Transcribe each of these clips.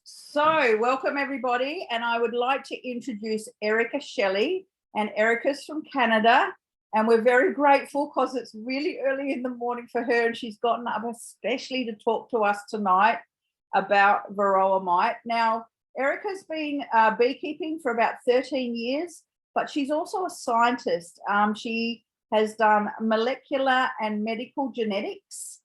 So welcome everybody, and I would like to introduce Erica Shelley, and Erica's from Canada, and we're very grateful because it's really early in the morning for her and she's gotten up especially to talk to us tonight about Varroa mite. Now, Erica's been beekeeping for about 13 years, but she's also a scientist. She has done molecular and medical genetics,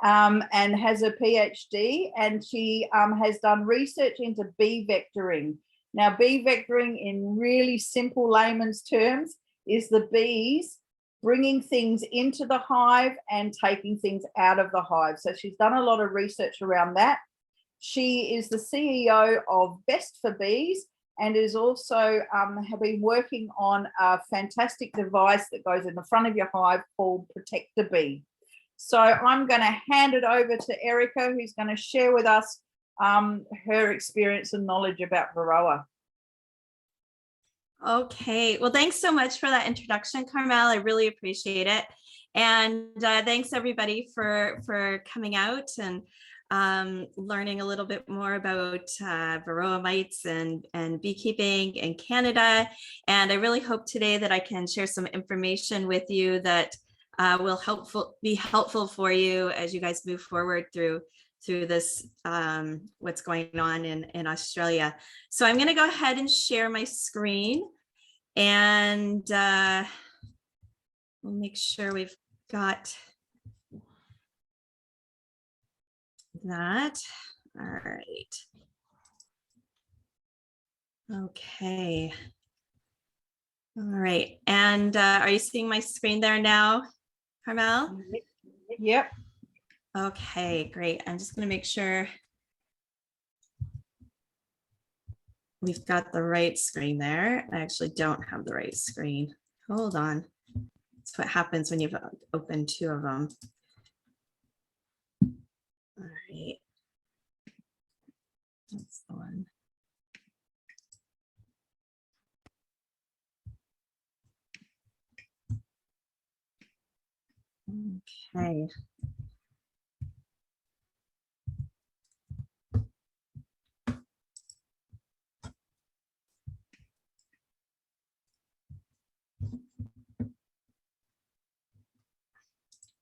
and has a PhD, and she has done research into bee vectoring. Now, bee vectoring in really simple layman's terms is the bees bringing things into the hive and taking things out of the hive. So she's done a lot of research around that. She is the CEO of Best for Bees and is also have been working on a fantastic device that goes in the front of your hive called ProtectaBEE. So I'm going to hand it over to Erica, who's going to share with us her experience and knowledge about Varroa. Okay, well, thanks so much for that introduction, Carmel. I really appreciate it. And thanks everybody for coming out and learning a little bit more about Varroa mites and beekeeping in Canada. And I really hope today that I can share some information with you that will be helpful for you as you guys move forward through this, what's going on in Australia. So I'm going to go ahead and share my screen, and we'll make sure we've got that. All right. Okay. All right. And are you seeing my screen there now, Carmel? Yep. Okay, great. I'm just going to make sure we've got the right screen there. I actually don't have the right screen. Hold on. That's what happens when you've opened two of them. All right. That's the one. Okay.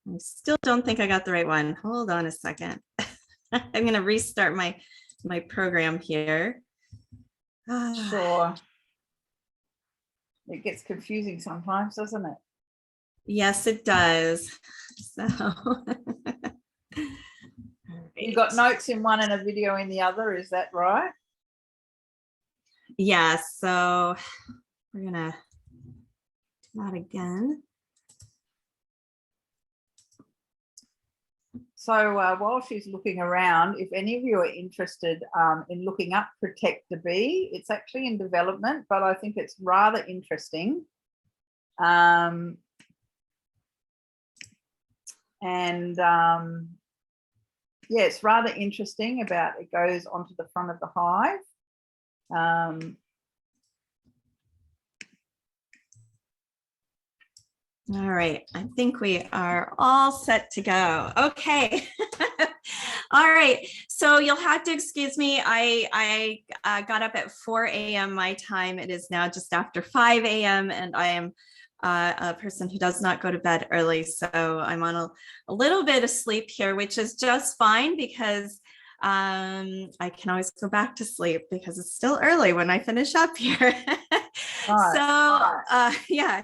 I still don't think I got the right one. Hold on a second. I'm going to restart my program here. Sure. It gets confusing sometimes, doesn't it? Yes, it does. So you got notes in one and a video in the other, is that right? Yeah, so we're going to do that again. So while she's looking around, if any of you are interested in looking up ProtectaBEE, it's actually in development, but I think it's rather interesting. Yeah, it's rather interesting about it goes onto the front of the hive. All right, I think we are all set to go. Okay. All right, so you'll have to excuse me. I got up at 4 a.m. my time. It is now just after 5 a.m. and I am a person who does not go to bed early. So I'm on a little bit of sleep here, which is just fine because I can always go back to sleep because it's still early when I finish up here. So yeah.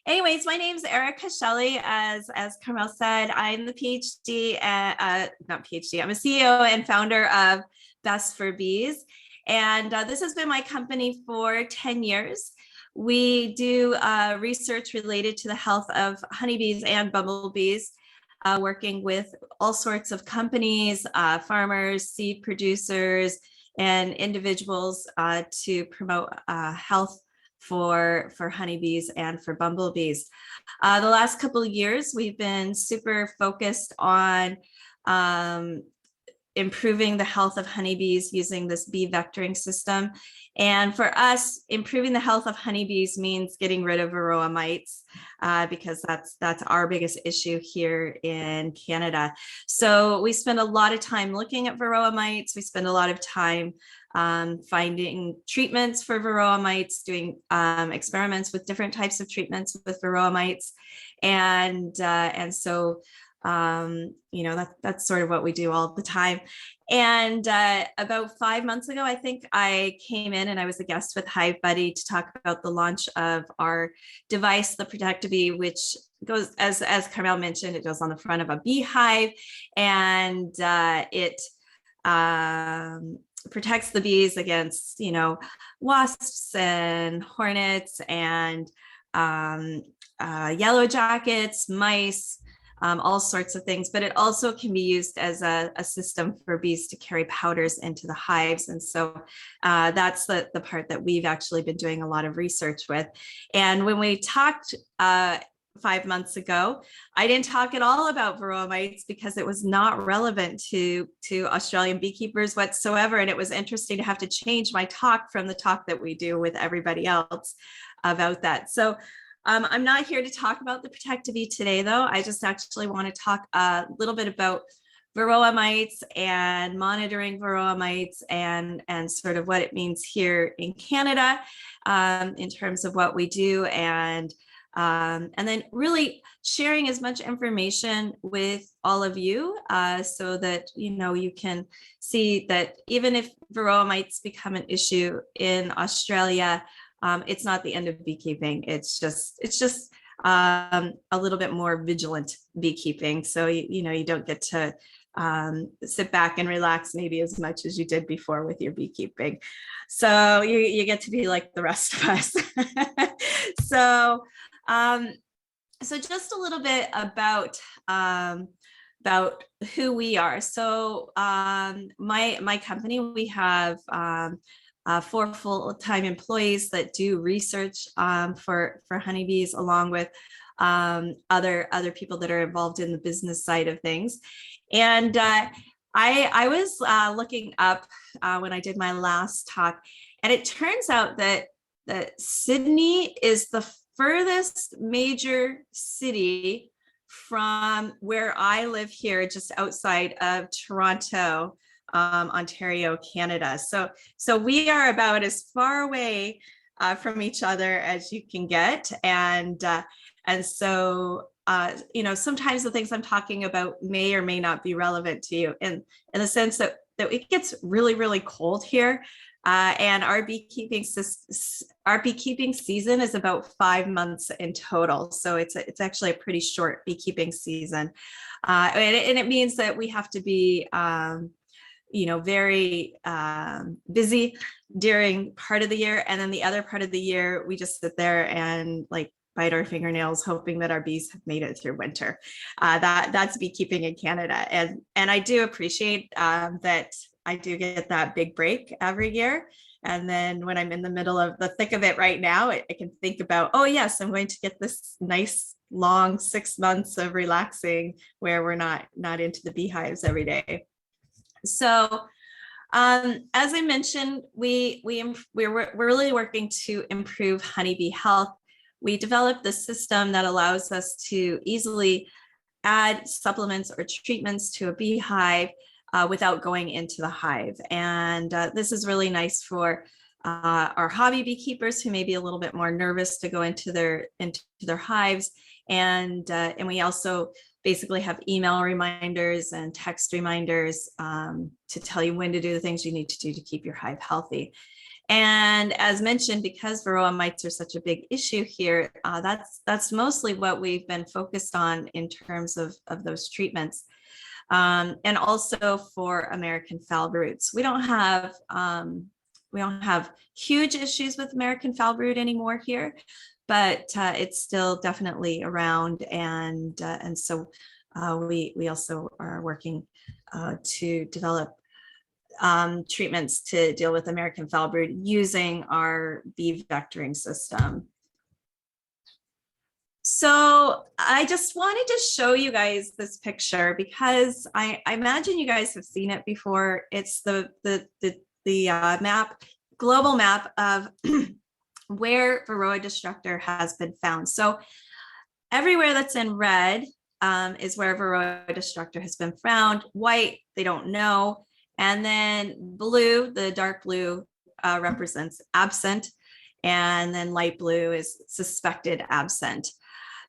Anyways, my name is Erica Shelley. As Carmel said, I'm the PhD, not PhD, I'm a CEO and founder of Best for Bees. And this has been my company for 10 years. We do research related to the health of honeybees and bumblebees, working with all sorts of companies, farmers, seed producers, and individuals to promote health for honeybees and for bumblebees. The last couple of years, we've been super focused on improving the health of honeybees using this bee vectoring system. And for us, improving the health of honeybees means getting rid of Varroa mites, because that's our biggest issue here in Canada. So we spend a lot of time looking at Varroa mites. We spend a lot of time finding treatments for Varroa mites, doing experiments with different types of treatments with Varroa mites. And so you know, that's sort of what we do all the time. And about 5 months ago, I think I came in and I was a guest with Hive Buddy to talk about the launch of our device, the ProtectaBEE, which goes, as Carmel mentioned, it goes on the front of a beehive, and it protects the bees against, you know, wasps and hornets and yellow jackets, mice, all sorts of things, but it also can be used as a system for bees to carry powders into the hives. And so that's the part that we've actually been doing a lot of research with. And when we talked 5 months ago, I didn't talk at all about Varroa mites because it was not relevant to Australian beekeepers whatsoever. And it was interesting to have to change my talk from the talk that we do with everybody else about that. So I'm not here to talk about the ProtectaBEE today, though. I just actually want to talk a little bit about Varroa mites and monitoring Varroa mites and sort of what it means here in Canada in terms of what we do, and then really sharing as much information with all of you so that, you know, you can see that even if Varroa mites become an issue in Australia, it's not the end of beekeeping. It's just a little bit more vigilant beekeeping. So, you know, you don't get to sit back and relax maybe as much as you did before with your beekeeping. So you get to be like the rest of us. So just a little bit about who we are. So my company, we have 4 full-time employees that do research for honeybees, along with other people that are involved in the business side of things. And I was looking up when I did my last talk, and it turns out that Sydney is the furthest major city from where I live here, just outside of Toronto, Ontario, Canada. So we are about as far away from each other as you can get. And so, you know, sometimes the things I'm talking about may or may not be relevant to you in the sense that it gets really, really cold here. And our beekeeping season is about 5 months in total. So it's actually a pretty short beekeeping season. And it means that we have to be, you know, very busy during part of the year. And then the other part of the year, we just sit there and like bite our fingernails, hoping that our bees have made it through winter. That's beekeeping in Canada. And I do appreciate that I do get that big break every year. And then when I'm in the middle of the thick of it right now, I can think about, oh yes, I'm going to get this nice long 6 months of relaxing where we're not into the beehives every day. So as I mentioned, we're really working to improve honeybee health. We developed the system that allows us to easily add supplements or treatments to a beehive without going into the hive. And this is really nice for our hobby beekeepers who may be a little bit more nervous to go into their hives. And we also basically have email reminders and text reminders to tell you when to do the things you need to do to keep your hive healthy. And as mentioned, because Varroa mites are such a big issue here, that's mostly what we've been focused on in terms of those treatments. And also for American foul roots. We don't have huge issues with American foul root anymore here, but it's still definitely around, and so we also are working to develop treatments to deal with American foul brood using our bee vectoring system. So I just wanted to show you guys this picture because I imagine you guys have seen it before. It's the map, global map of where Varroa Destructor has been found. So everywhere that's in red is where Varroa Destructor has been found. White, they don't know. And then blue, the dark blue represents absent. And then light blue is suspected absent.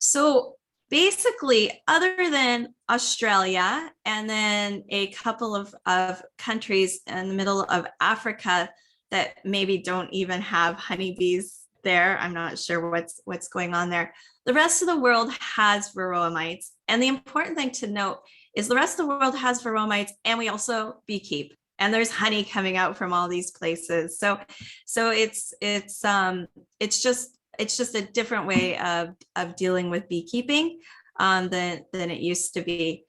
So basically, other than Australia and then a couple of countries in the middle of Africa that maybe don't even have honeybees there, I'm not sure what's going on there. The rest of the world has Varroa mites. And the important thing to note is the rest of the world has Varroa mites, and we also beekeep. And there's honey coming out from all these places. So it's just a different way of dealing with beekeeping than it used to be.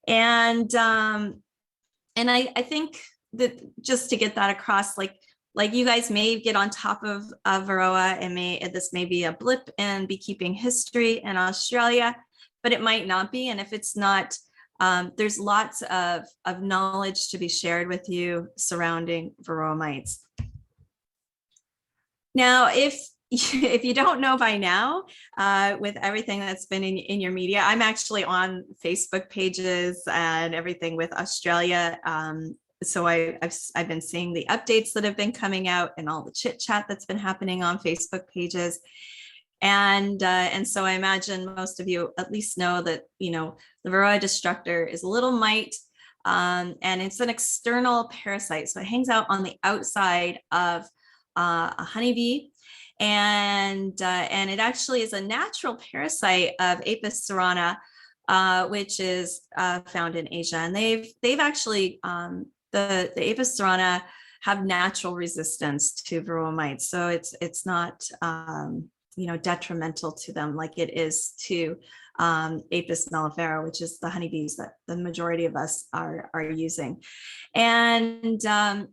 And I think that just to get that across, like you guys may get on top of Varroa, and this may be a blip in beekeeping history in Australia, but it might not be. And if it's not, there's lots of knowledge to be shared with you surrounding Varroa mites. Now, if you don't know by now, with everything that's been in your media, I'm actually on Facebook pages and everything with Australia. So I've been seeing the updates that have been coming out and all the chit chat that's been happening on Facebook pages. And so I imagine most of you at least know that, the Varroa Destructor is a little mite, and it's an external parasite. So it hangs out on the outside of a honeybee. And it actually is a natural parasite of Apis cerana, which is found in Asia. And they've actually, the Apis cerana have natural resistance to Varroa mites. So it's not, detrimental to them like it is to Apis mellifera, which is the honeybees that the majority of us are using. And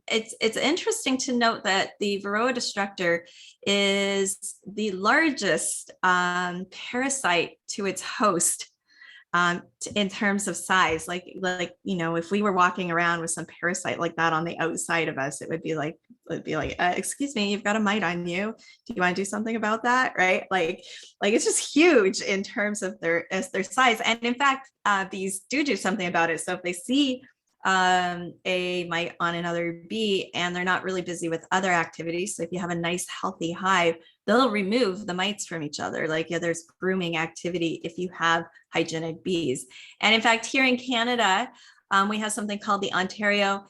it's interesting to note that the Varroa Destructor is the largest parasite to its host in terms of size. Like if we were walking around with some parasite like that on the outside of us, it would be like excuse me, you've got a mite on you, do you want to do something about that? Right? Like it's just huge in terms of their size. And in fact, bees do something about it. So if they see a mite on another bee and they're not really busy with other activities, so if you have a nice healthy hive, they'll remove the mites from each other. There's grooming activity if you have hygienic bees. And in fact, here in Canada, we have something called the Ontario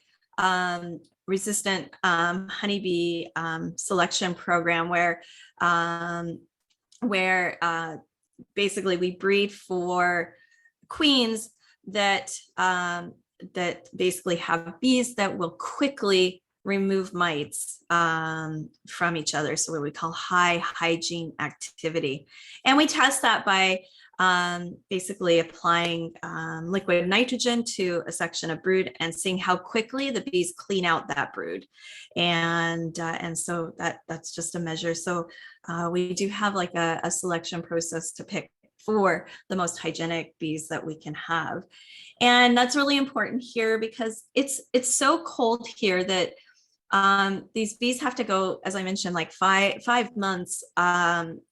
resistant honeybee selection program, where basically we breed for queens that basically have bees that will quickly remove mites from each other. So what we call high hygiene activity. And we test that by basically applying liquid nitrogen to a section of brood and seeing how quickly the bees clean out that brood. And so that's just a measure. So we do have like a selection process to pick for the most hygienic bees that we can have. And that's really important here because it's so cold here that these bees have to go, as I mentioned, like five months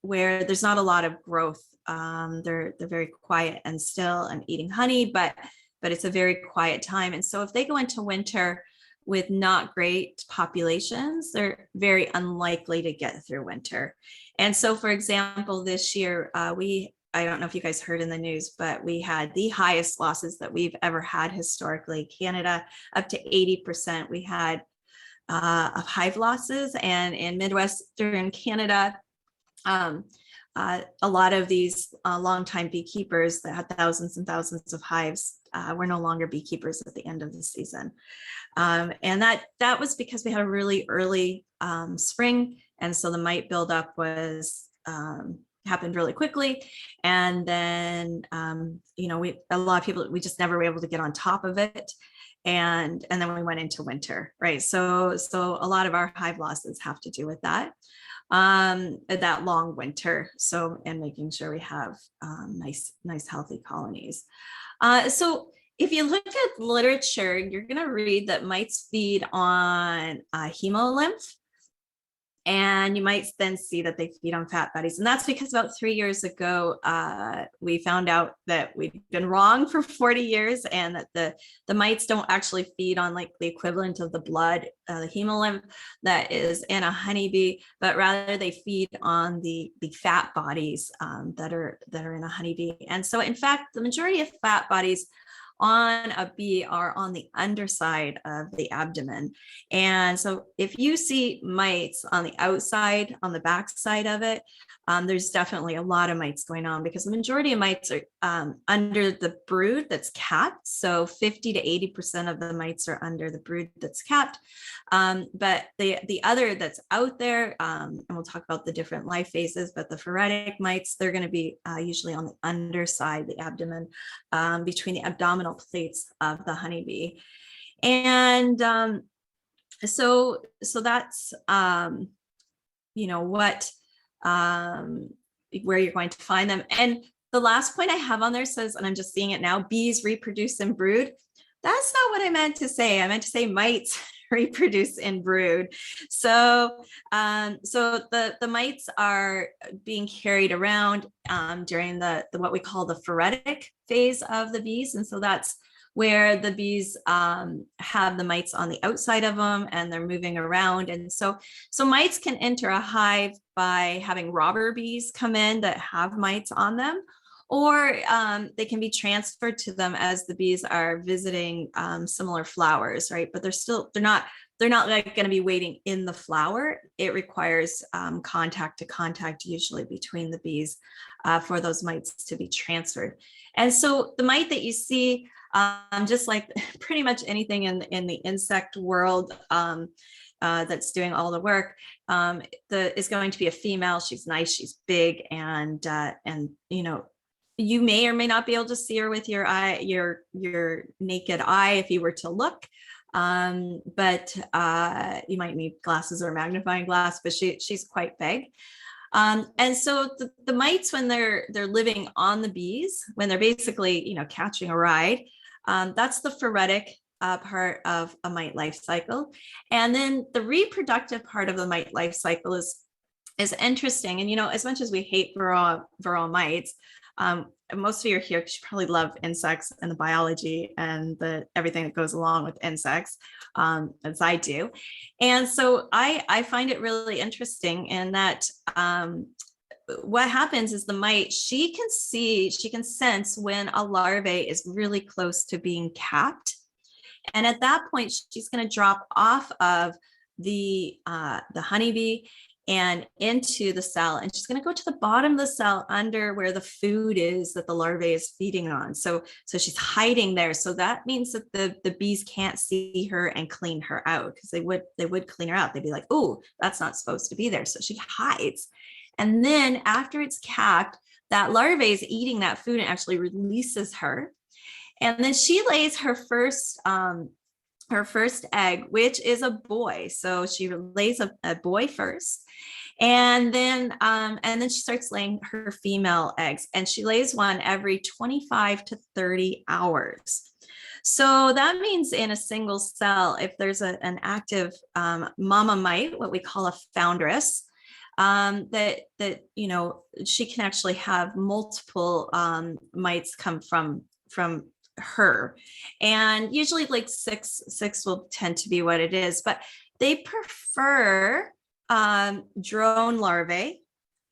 where there's not a lot of growth. They're very quiet and still and eating honey, but it's a very quiet time. And so if they go into winter with not great populations, they're very unlikely to get through winter. And so, for example, this year I don't know if you guys heard in the news, but we had the highest losses that we've ever had historically. Canada, up to 80%. We had of hive losses, and in Midwestern Canada, a lot of these longtime beekeepers that had thousands and thousands of hives were no longer beekeepers at the end of the season. And that was because we had a really early spring, and so the mite buildup was happened really quickly. And then a lot of people, we just never were able to get on top of it. And then we went into winter, right? So a lot of our hive losses have to do with that. that long winter. So, and making sure we have nice healthy colonies. So if you look at literature, you're going to read that mites feed on hemolymph. And you might then see that they feed on fat bodies. And that's because about 3 years ago, we found out that we've been wrong for 40 years and that the mites don't actually feed on like the equivalent of the blood, the hemolymph that is in a honeybee, but rather they feed on the fat bodies that are in a honeybee. And so in fact, the majority of fat bodies on a bee are on the underside of the abdomen. And so if you see mites on the outside, on the back side of it, there's definitely a lot of mites going on because the majority of mites are under the brood that's capped. So 50 to 80% of the mites are under the brood that's capped. But the other that's out there, and we'll talk about the different life phases, but the phoretic mites, they're going to be usually on the underside, the abdomen, between the abdominal plates of the honeybee. And so that's what where you're going to find them. And the last point I have on there says, and I'm just seeing it now, bees reproduce and brood. That's not what I meant to say. I meant to say mites reproduce and brood. So the mites are being carried around during the what we call the phoretic phase of the bees. And so that's where the bees have the mites on the outside of them and they're moving around. And so mites can enter a hive by having robber bees come in that have mites on them, or they can be transferred to them as the bees are visiting similar flowers, right? But they're not like going to be waiting in the flower. It requires contact to contact usually between the bees for those mites to be transferred. And so the mite that you see, just like pretty much anything in the insect world that's doing all the work, is going to be a female. She's nice, she's big, and you may or may not be able to see her with your eye, your naked eye if you were to look. But you might need glasses or a magnifying glass, but she's quite big. And so the mites, when they're living on the bees, when they're basically, catching a ride, that's the phoretic part of a mite life cycle. And then the reproductive part of the mite life cycle is interesting. And, as much as we hate Varroa mites, most of you are here because you probably love insects and the biology and everything that goes along with insects, as I do. And so I find it really interesting in that what happens is the mite, she can sense when a larvae is really close to being capped. And at that point, she's going to drop off of the honeybee and into the cell, and she's going to go to the bottom of the cell under where the food is that the larvae is feeding on. So she's hiding there. So that means that the bees can't see her and clean her out, because they would clean her out. They'd be like, oh, that's not supposed to be there. So she hides. And then after it's capped, that larvae is eating that food and actually releases her. And then she lays her first egg, which is a boy. So she lays a boy first. And then she starts laying her female eggs, and she lays one every 25 to 30 hours. So that means in a single cell, if there's an active mama mite, what we call a foundress, that she can actually have multiple mites come from her, and usually like six will tend to be what it is, but they prefer drone larvae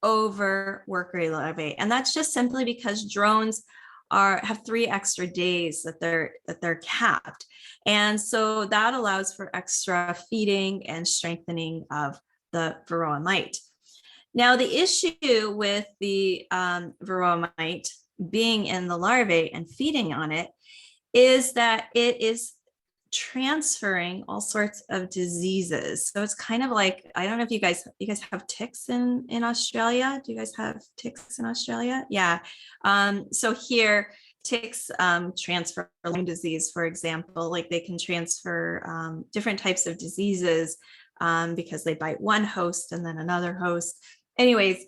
over worker larvae, and that's just simply because drones have 3 extra days that they're capped, and so that allows for extra feeding and strengthening of the Varroa mite. Now, the issue with the Varroa mite being in the larvae and feeding on it is that it is transferring all sorts of diseases. So it's kind of like, I don't know if you guys have ticks in Australia. Do you guys have ticks in Australia? Yeah. So here, ticks transfer Lyme disease, for example. Like they can transfer different types of diseases because they bite one host and then another host. Anyways,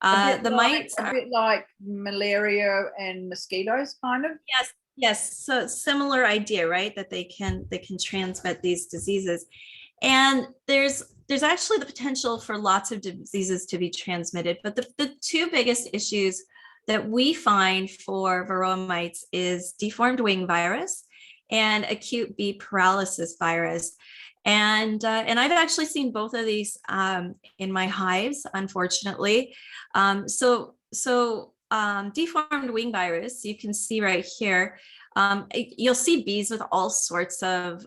the mites a bit like malaria and mosquitoes, kind of. Yes. So similar idea, right? That they can transmit these diseases, and there's actually the potential for lots of diseases to be transmitted. But the two biggest issues that we find for Varroa mites is deformed wing virus and acute bee paralysis virus. And I've actually seen both of these in my hives, unfortunately. Deformed wing virus, you can see right here. You'll see bees with all sorts of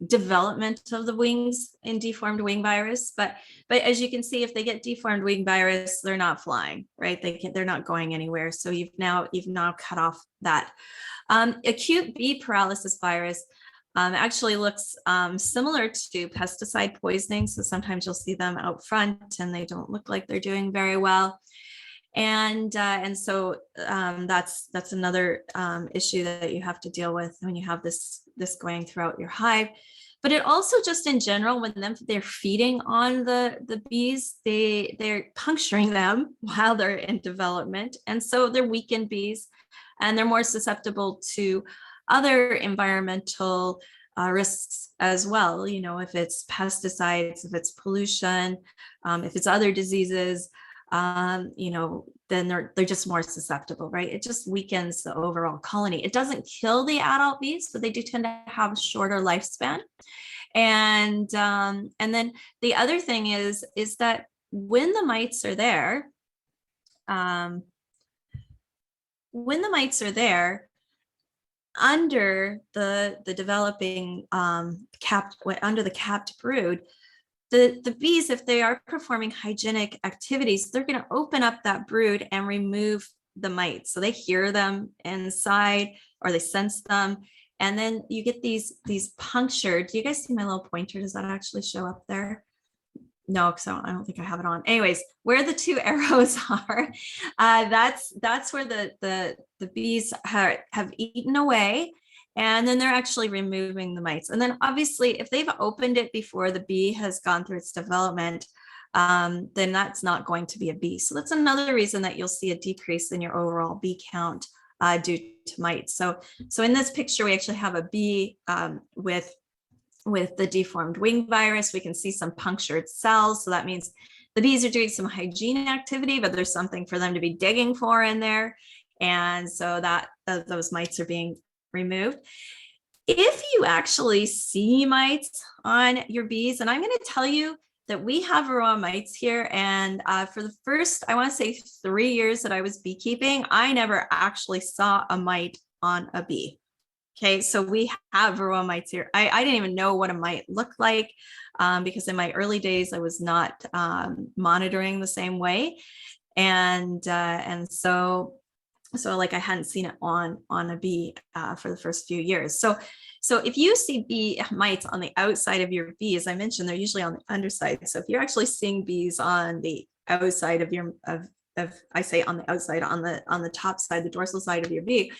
development of the wings in deformed wing virus, but as you can see, if they get deformed wing virus, they're not flying, right? They're not going anywhere. So you've now cut off that. Acute bee paralysis virus actually looks similar to pesticide poisoning. So sometimes you'll see them out front and they don't look like they're doing very well. And so that's another issue that you have to deal with when you have this going throughout your hive. But it also, just in general, when they're feeding on the bees, they're puncturing them while they're in development, and so they're weakened bees, and they're more susceptible to other environmental risks as well. You know, if it's pesticides, if it's pollution, if it's other diseases, you know, then they're just more susceptible, right? It just weakens the overall colony. It doesn't kill the adult bees, but they do tend to have a shorter lifespan. And then the other thing is that when the mites are there, under the developing under the capped brood, the bees, if they are performing hygienic activities, they're going to open up that brood and remove the mites. So they hear them inside, or they sense them, and then you get these punctured. Do you guys see my little pointer? Does that actually show up there? No, so I don't think I have it on. Anyways, where the two arrows are, that's where the bees have eaten away. And then they're actually removing the mites. And then obviously, if they've opened it before the bee has gone through its development, then that's not going to be a bee. So that's another reason that you'll see a decrease in your overall bee count due to mites. So in this picture, we actually have a bee with the deformed wing virus. We can see some punctured cells. So that means the bees are doing some hygiene activity, but there's something for them to be digging for in there. And so that those mites are being removed. If you actually see mites on your bees, and I'm going to tell you that we have Varroa mites here, and for the first, I want to say 3 years that I was beekeeping, I never actually saw a mite on a bee. Okay, so we have Varroa mites here. I didn't even know what a mite looked like because in my early days I was not monitoring the same way, and so like I hadn't seen it on a bee for the first few years. So if you see bee mites on the outside of your bee, as I mentioned, they're usually on the underside. So if you're actually seeing bees on the outside of your I say on the outside, on the top side, the dorsal side of your bee,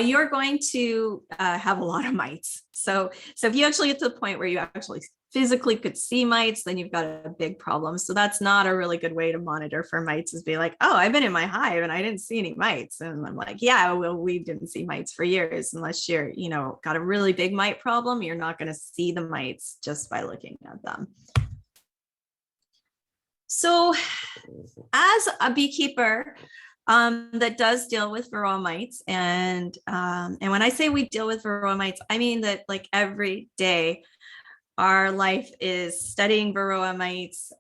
you're going to have a lot of mites. So if you actually get to the point where you actually physically could see mites, then you've got a big problem. So that's not a really good way to monitor for mites, is be like, oh, I've been in my hive and I didn't see any mites. And I'm like, yeah, well, we didn't see mites for years. Unless you're, got a really big mite problem, you're not going to see the mites just by looking at them. So as a beekeeper that does deal with Varroa mites, and when I say we deal with Varroa mites, I mean that like every day our life is studying Varroa mites,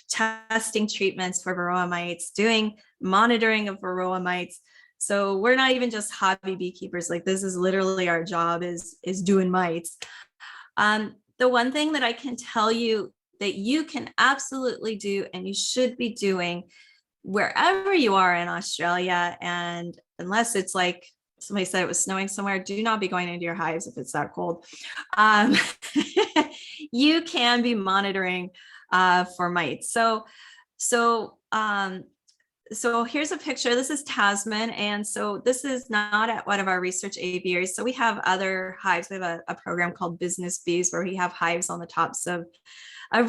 testing treatments for Varroa mites, doing monitoring of Varroa mites. So we're not even just hobby beekeepers. Like, this is literally our job, is doing mites. The one thing that I can tell you that you can absolutely do, and you should be doing wherever you are in Australia, and unless it's like somebody said it was snowing somewhere, do not be going into your hives if it's that cold. You can be monitoring for mites. So so here's a picture. This is Tasman. And so this is not at one of our research aviaries. So we have other hives. We have a program called Business Bees where we have hives on the tops of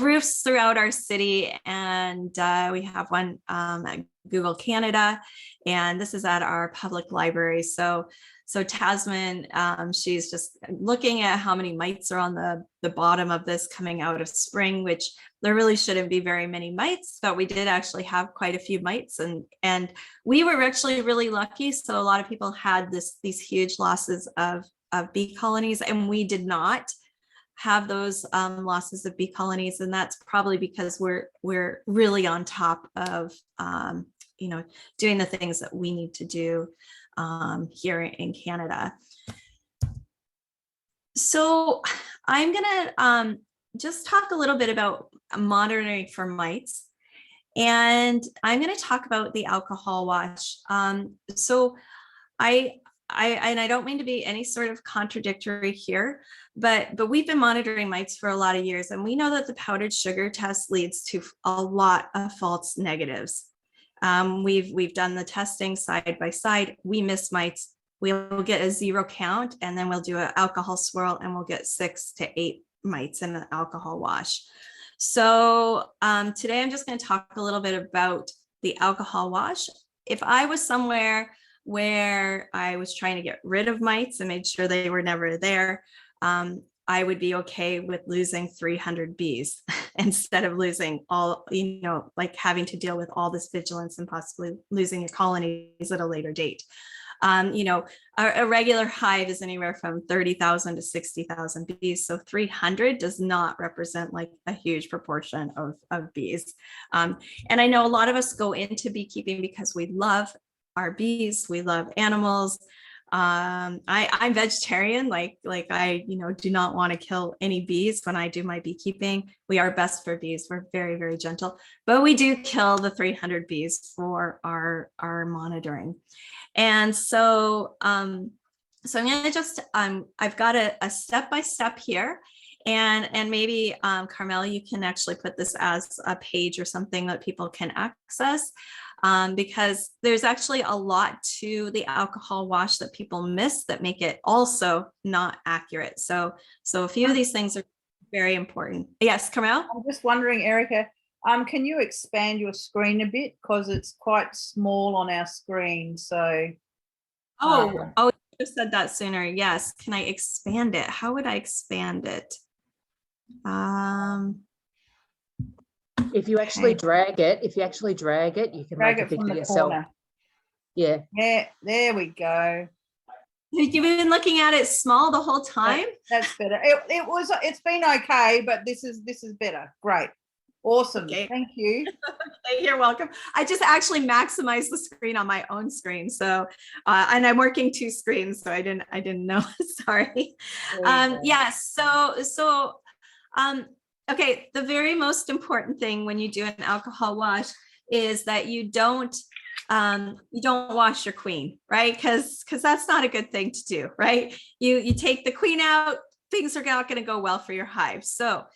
roofs throughout our city. And we have one at Google Canada. And this is at our public library. So Tasman, she's just looking at how many mites are on the bottom of this coming out of spring, which there really shouldn't be very many mites, but we did actually have quite a few mites, and we were actually really lucky. So a lot of people had these huge losses of bee colonies, and we did not have those losses of bee colonies, and that's probably because we're really on top of doing the things that we need to do here in Canada. So I'm gonna just talk a little bit about monitoring for mites, and I'm going to talk about the alcohol wash. So I don't mean to be any sort of contradictory here, but we've been monitoring mites for a lot of years, and we know that the powdered sugar test leads to a lot of false negatives. We've done the testing side by side. We miss mites. We'll get a 0 count, and then we'll do an alcohol swirl, and we'll get 6 to 8 mites in an alcohol wash. So today I'm just going to talk a little bit about the alcohol wash. If I was somewhere where I was trying to get rid of mites and made sure they were never there, I would be okay with losing 300 bees instead of losing all, like having to deal with all this vigilance and possibly losing your colonies at a later date. A regular hive is anywhere from 30,000 to 60,000 bees. So 300 does not represent like a huge proportion of bees. And I know a lot of us go into beekeeping because we love our bees, we love animals. I'm vegetarian, like I, do not want to kill any bees when I do my beekeeping. We are best for bees. We're very, very gentle, but we do kill the 300 bees for our monitoring. And so, so I'm going to just, I've got a step-by-step here, and maybe Carmel, you can actually put this as a page or something that people can access, because there's actually a lot to the alcohol wash that people miss that make it also not accurate. So a few of these things are very important. Yes, Carmel? I'm just wondering, Erica, can you expand your screen a bit, because it's quite small on our screen? So you just said that sooner. Yes. Can I expand it? How would I expand it? If you actually drag it, you can drag make it it from bigger the yourself. corner. Yeah. There we go. You've been looking at it small the whole time? That's better. It's been okay, but this is better. Great. Awesome. Okay. Thank you. You're welcome. I just actually maximized the screen on my own screen. So, and I'm working 2 screens, so I didn't know. Sorry. Yes. Okay. The very most important thing when you do an alcohol wash is that you don't wash your queen, right? Because that's not a good thing to do, right? You take the queen out, things are not going to go well for your hive. So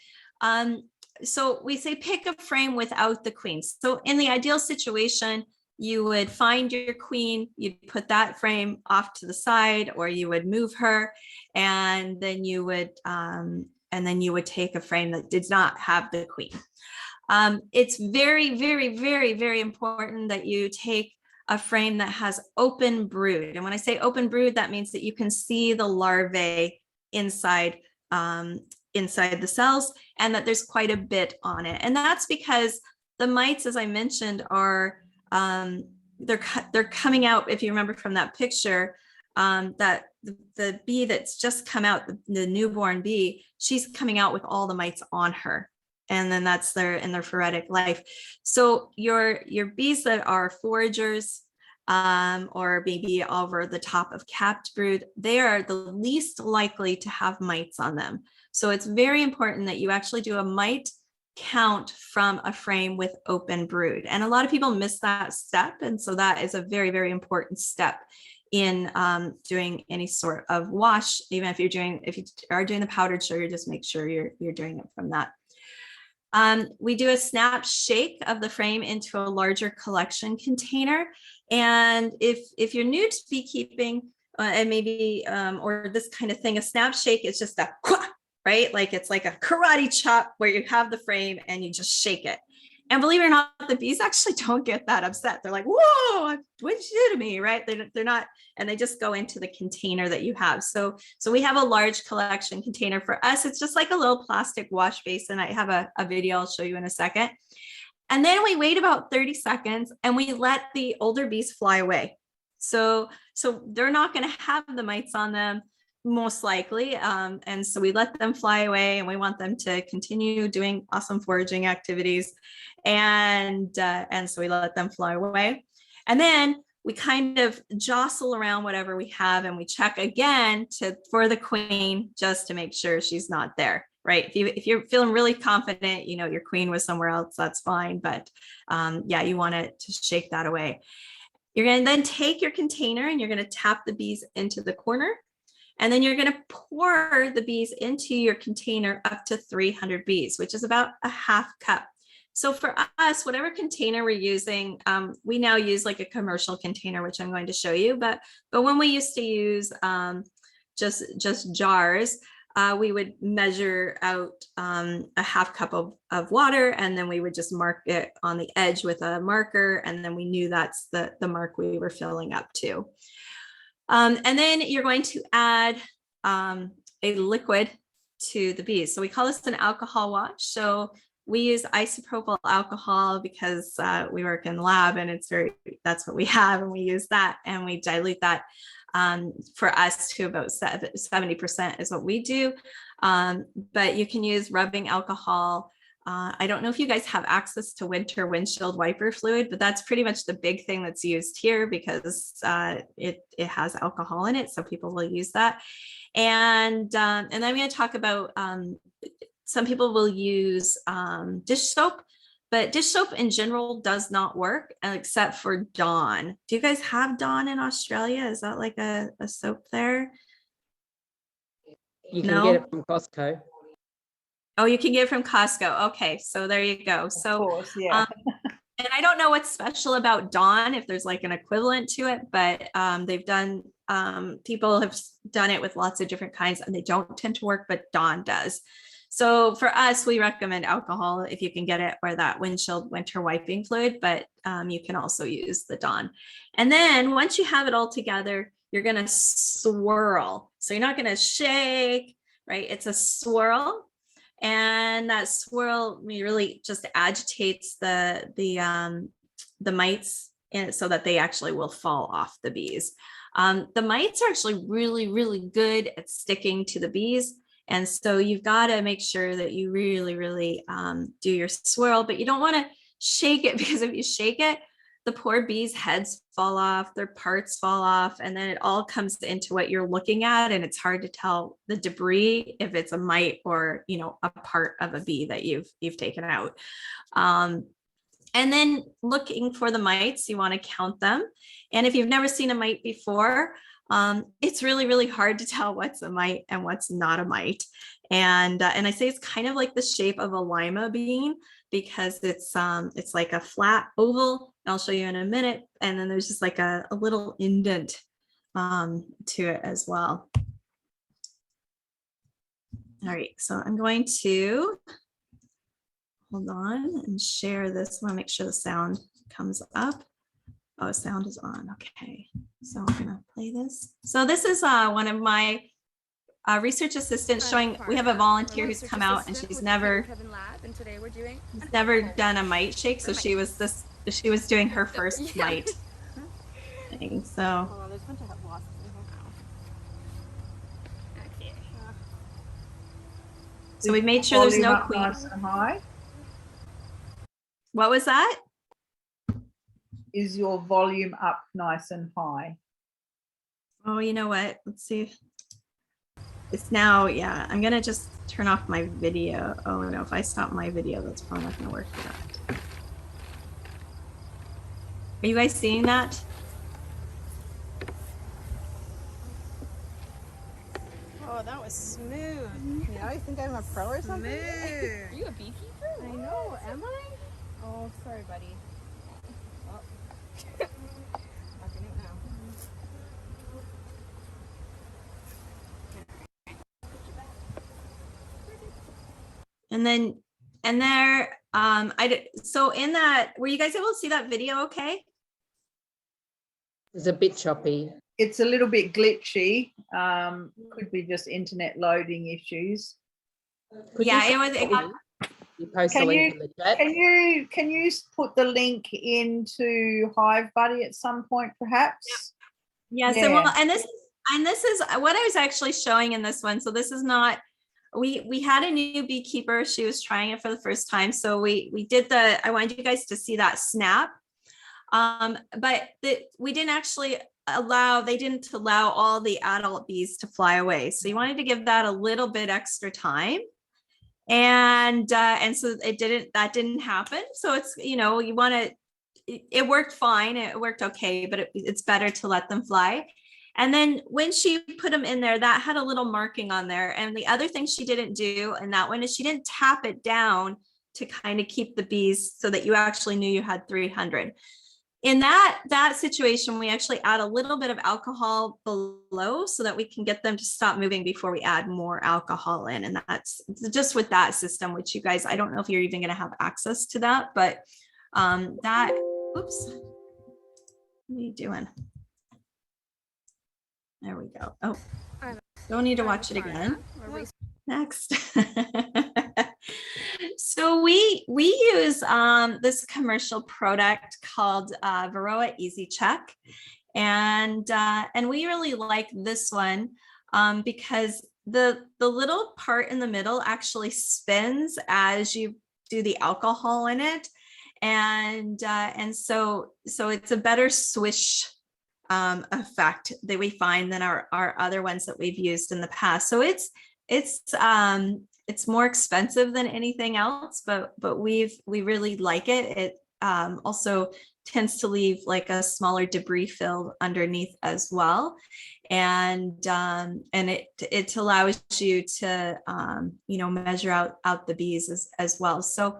we say pick a frame without the queen. So in the ideal situation, you would find your queen, you'd put that frame off to the side, or you would move her, and then you would take a frame that did not have the queen. It's very, very, very, very important that you take a frame that has open brood. And when I say open brood, that means that you can see the larvae inside the cells, and that there's quite a bit on it. And that's because the mites, as I mentioned, are they're coming out. If you remember from that picture, that the bee that's just come out, the newborn bee, she's coming out with all the mites on her, and then that's in their phoretic life. So your bees that are foragers, or maybe over the top of capped brood, they are the least likely to have mites on them. So it's very important that you actually do a mite count from a frame with open brood. And a lot of people miss that step. And so that is a very, very important step in doing any sort of wash. Even if you are doing the powdered sugar, just make sure you're doing it from that. We do a snap shake of the frame into a larger collection container. And if you're new to beekeeping and maybe, or this kind of thing, a snap shake is just a, right? Like it's like a karate chop where you have the frame and you just shake it. And believe it or not, the bees actually don't get that upset. They're like, whoa, what'd you do to me, right? They're not, and they just go into the container that you have. So we have a large collection container. For us, it's just like a little plastic wash basin. I have a video I'll show you in a second. And then we wait about 30 seconds and we let the older bees fly away. So they're not going to have the mites on them, most likely. And so we let them fly away, and we want them to continue doing awesome foraging activities. And so we let them fly away. And then we kind of jostle around whatever we have, and we check again for the queen, just to make sure she's not there, right? If you're feeling really confident, you know, your queen was somewhere else, that's fine. But yeah, you want to shake that away. You're going to then take your container and you're going to tap the bees into the corner. And then you're going to pour the bees into your container up to 300 bees, which is about a half cup. So for us, whatever container we're using, we now use like a commercial container, which I'm going to show you. But when we used to use just jars, we would measure out a half cup of water, and then we would just mark it on the edge with a marker, and then we knew that's the mark we were filling up to. And then you're going to add a liquid to the bees. So we call this an alcohol wash. So we use isopropyl alcohol because we work in the lab, and that's what we have, and we use that, and we dilute that for us to about 70% is what we do. But you can use rubbing alcohol. I don't know if you guys have access to winter windshield wiper fluid, but that's pretty much the big thing that's used here because it has alcohol in it. So people will use that. And then I'm going to talk about some people will use dish soap, but dish soap in general does not work except for Dawn. Do you guys have Dawn in Australia? Is that like a soap there? You can get it from Costco. Oh, you can get it from Costco. Okay, so there you go. So, of course, yeah. And I don't know what's special about Dawn, if there's like an equivalent to it, but they've done, people have done it with lots of different kinds, and they don't tend to work, but Dawn does. So for us, we recommend alcohol if you can get it, or that windshield winter wiping fluid, but you can also use the Dawn. And then once you have it all together, you're going to swirl. So you're not going to shake, right? It's a swirl. And that swirl really just agitates the mites so that they actually will fall off the bees. The mites are actually really, really good at sticking to the bees. And so you've got to make sure that you really, really do your swirl, but you don't want to shake it, because if you shake it, the poor bees' heads fall off, their parts fall off, and then it all comes into what you're looking at, and it's hard to tell the debris if it's a mite or, you know, a part of a bee that you've taken out. And then looking for the mites, you want to count them. And if you've never seen a mite before, it's really, really hard to tell what's a mite and what's not a mite. And I say it's kind of like the shape of a lima bean, because it's like a flat oval. I'll show you in a minute. And then there's just like a little indent to it as well. All right, so I'm going to hold on and share this. I want to make sure the sound comes up. Oh, sound is on. Okay, so I'm gonna play this. So this is one of my research assistants showing. We have a volunteer who's come out, and she's never done a mite shake. So she was doing her first mite thing. So. So we made sure there's no queen. Nice and high. What was that? Is your volume up nice and high? Oh, you know what? Let's see. It's now, yeah, I'm going to just turn off my video. Oh, no, if I stop my video, that's probably not going to work for that. Are you guys seeing that? Oh, that was smooth. Yeah, you think I'm a pro or something? Are you a beekeeper? I know, am I? Oh, sorry, buddy. Oh. Fucking it now. And there, so in that, were you guys able to see that video okay? It's a bit choppy. It's a little bit glitchy. Could be just internet loading issues. Could Yeah, you it was. It got, you post the link in the chat? Can you put the link into Hive Buddy at some point, perhaps? yeah. So well, and this is what I was actually showing in this one. So this is not. We had a new beekeeper. She was trying it for the first time. So we did I wanted you guys to see that snap. But we didn't actually they didn't allow all the adult bees to fly away. So you wanted to give that a little bit extra time. And so that didn't happen. So it's, you want to, it worked fine. It worked okay, but it's better to let them fly. And then when she put them in there, that had a little marking on there. And the other thing she didn't do, and that one is she didn't tap it down to kind of keep the bees so that you actually knew you had 300. In that situation, we actually add a little bit of alcohol below so that we can get them to stop moving before we add more alcohol in. And that's just with that system, which you guys, I don't know if you're even going to have access to that, but oops, what are you doing? There we go. Oh, don't need to watch it again. Next. So we use this commercial product called Varroa Easy Check, and we really like this one because the little part in the middle actually spins as you do the alcohol in it, and so it's a better swish effect that we find than our other ones that we've used in the past. So it's more expensive than anything else, but we really like it. It also tends to leave like a smaller debris field underneath as well, and it allows you to measure out the bees as well. So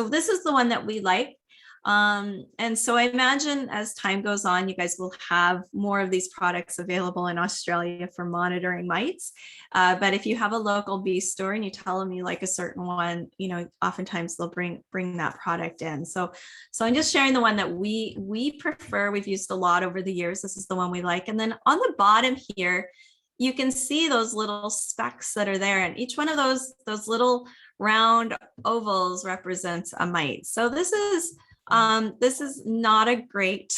this is the one that we like. And so I imagine as time goes on, you guys will have more of these products available in Australia for monitoring mites. But if you have a local bee store and you tell them you like a certain one, oftentimes they'll bring that product in. So I'm just sharing the one that we prefer. We've used a lot over the years. This is the one we like. And then on the bottom here, you can see those little specks that are there. And each one of those little round ovals represents a mite. So this is not a great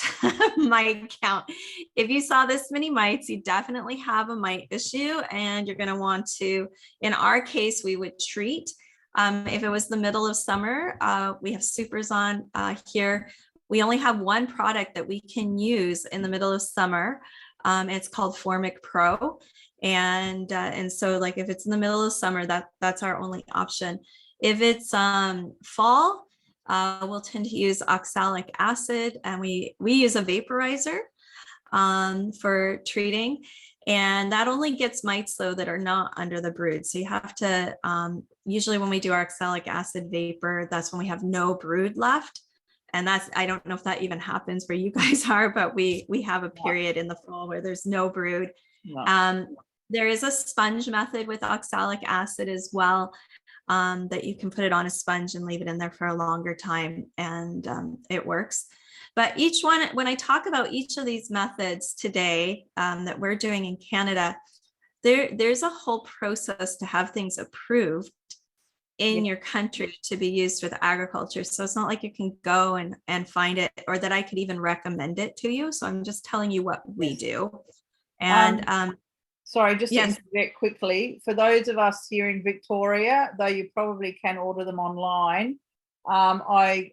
mite count. If you saw this many mites, you definitely have a mite issue, and you're going to want to, in our case, we would treat. If it was the middle of summer, we have supers on here. We only have one product that we can use in the middle of summer. It's called Formic Pro. And so like if it's in the middle of summer, that's our only option. If it's fall, we'll tend to use oxalic acid, and we use a vaporizer for treating, and that only gets mites though that are not under the brood. So you have to usually when we do our oxalic acid vapor, that's when we have no brood left, and I don't know if that even happens where you guys are, but we have a period in the fall where there's no brood. There is a sponge method with oxalic acid as well. That you can put it on a sponge and leave it in there for a longer time, and it works. But each one, when I talk about each of these methods today that we're doing in Canada, there's a whole process to have things approved in your country to be used with agriculture. So it's not like you can go and find it, or that I could even recommend it to you. So I'm just telling you what we do. And sorry, just to interject quickly, for those of us here in Victoria, though you probably can order them online, I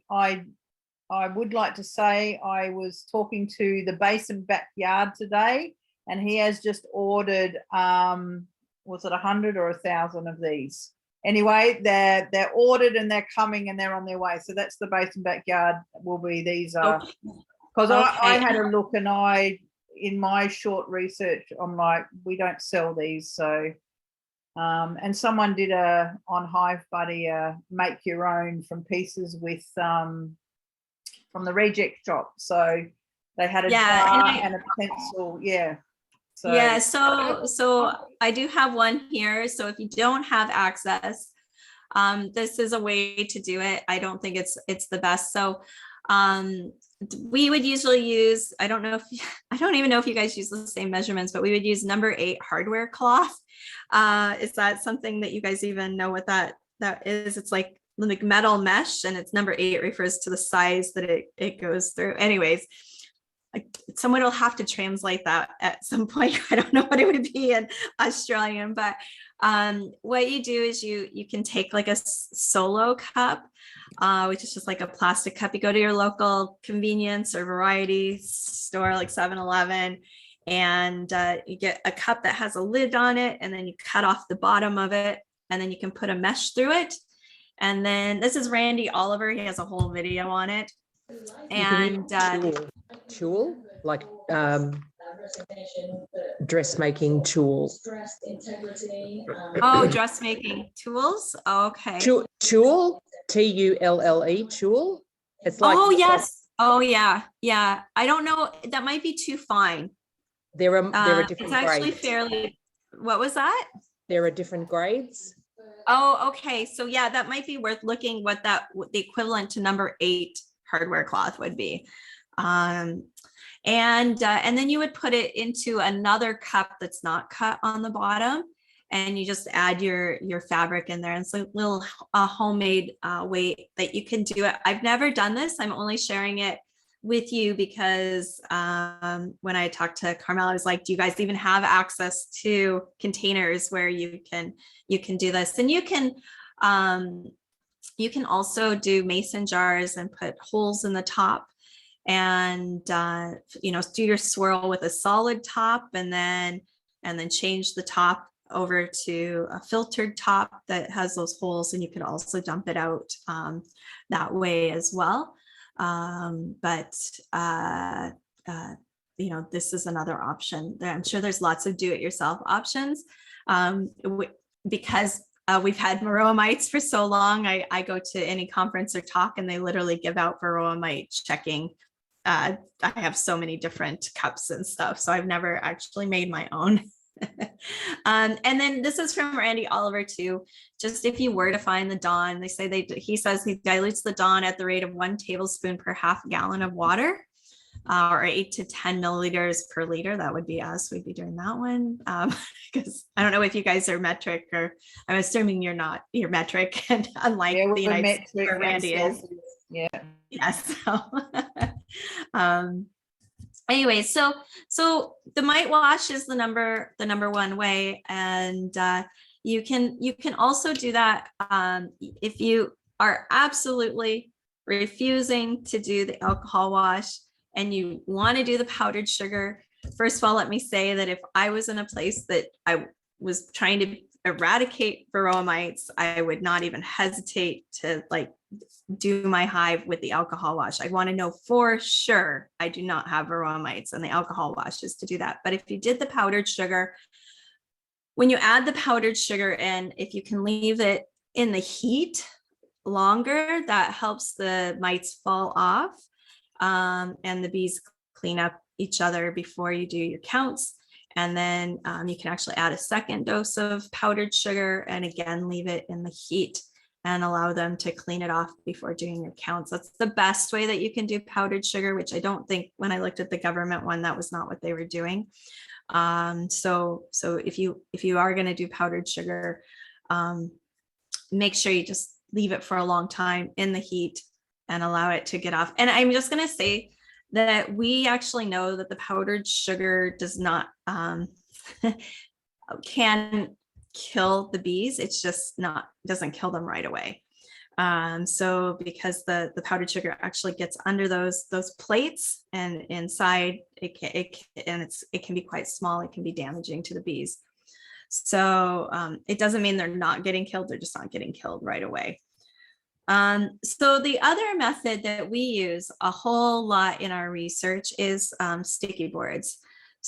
would like to say I was talking to the Basin Backyard today, and he has just ordered, was it 100 or 1,000 of these? Anyway, they're ordered and they're coming and they're on their way. So that's the Basin Backyard will be these are, because I had a look, and in my short research, I'm like, we don't sell these. So And someone did on Hive Buddy make your own from pieces with from the reject shop. So they had a jar and a pencil. Yeah. So yeah, so I do have one here. So if you don't have access, this is a way to do it. I don't think it's the best. So we would usually use, I don't even know if you guys use the same measurements, but we would use number 8 hardware cloth. Is that something that you guys even know what that is? It's like metal mesh, and it's number 8 refers to the size that it goes through. Anyways, someone will have to translate that at some point. I don't know what it would be in Australian, but what you do is you can take like a solo cup, which is just like a plastic cup. You go to your local convenience or variety store like 7-Eleven, and you get a cup that has a lid on it, and then you cut off the bottom of it, and then you can put a mesh through it. And then this is Randy Oliver. He has a whole video on it. And tool like dressmaking tools. Oh, dressmaking tools. Okay. Tool, TULLE, tool. It's like, oh yes. Oh yeah. Yeah. I don't know. That might be too fine. There are different it's actually grades. fairly. What was that? There are different grades. Oh, okay. So yeah, that might be worth looking what the equivalent to number 8 hardware cloth would be. And then you would put it into another cup that's not cut on the bottom, and you just add your fabric in there. And it's a little homemade way that you can do it. I've never done this. I'm only sharing it with you because when I talked to Carmel, I was like, do you guys even have access to containers where you can do this? And you can also do mason jars and put holes in the top, and do your swirl with a solid top, and then change the top over to a filtered top that has those holes, and you could also dump it out that way as well. This is another option. I'm sure there's lots of do-it-yourself options because we've had Varroa mites for so long. I go to any conference or talk, and they literally give out Varroa mite checking. I have so many different cups and stuff, so I've never actually made my own. And then this is from Randy Oliver too. Just if you were to find the Dawn, he says he dilutes the Dawn at the rate of 1 tablespoon per half gallon of water, or 8 to 10 milliliters per liter. That would be us. We'd be doing that one because I don't know if you guys are metric, or I'm assuming you're not. You're metric, and unlike the United States where Randy is. Yeah. Yes. Anyway, so the mite wash is the number 1 way, and you can also do that if you are absolutely refusing to do the alcohol wash and you want to do the powdered sugar. First of all, let me say that if I was in a place that I was trying to eradicate Varroa mites, I would not even hesitate to do my hive with the alcohol wash. I want to know for sure I do not have Varroa mites, and the alcohol wash is to do that. But if you did the powdered sugar, when you add the powdered sugar in, if you can leave it in the heat longer, that helps the mites fall off, and the bees clean up each other before you do your counts. And then you can actually add a second dose of powdered sugar, and again leave it in the heat and allow them to clean it off before doing your counts. That's the best way that you can do powdered sugar, which I don't think, when I looked at the government one, that was not what they were doing. So if you are going to do powdered sugar, make sure you just leave it for a long time in the heat and allow it to get off. And I'm just going to say that we actually know that the powdered sugar does not can kill the bees. It's just doesn't kill them right away. So because the powdered sugar actually gets under those plates, and inside it can be quite small. It can be damaging to the bees. So it doesn't mean they're not getting killed. They're just not getting killed right away. So the other method that we use a whole lot in our research is sticky boards.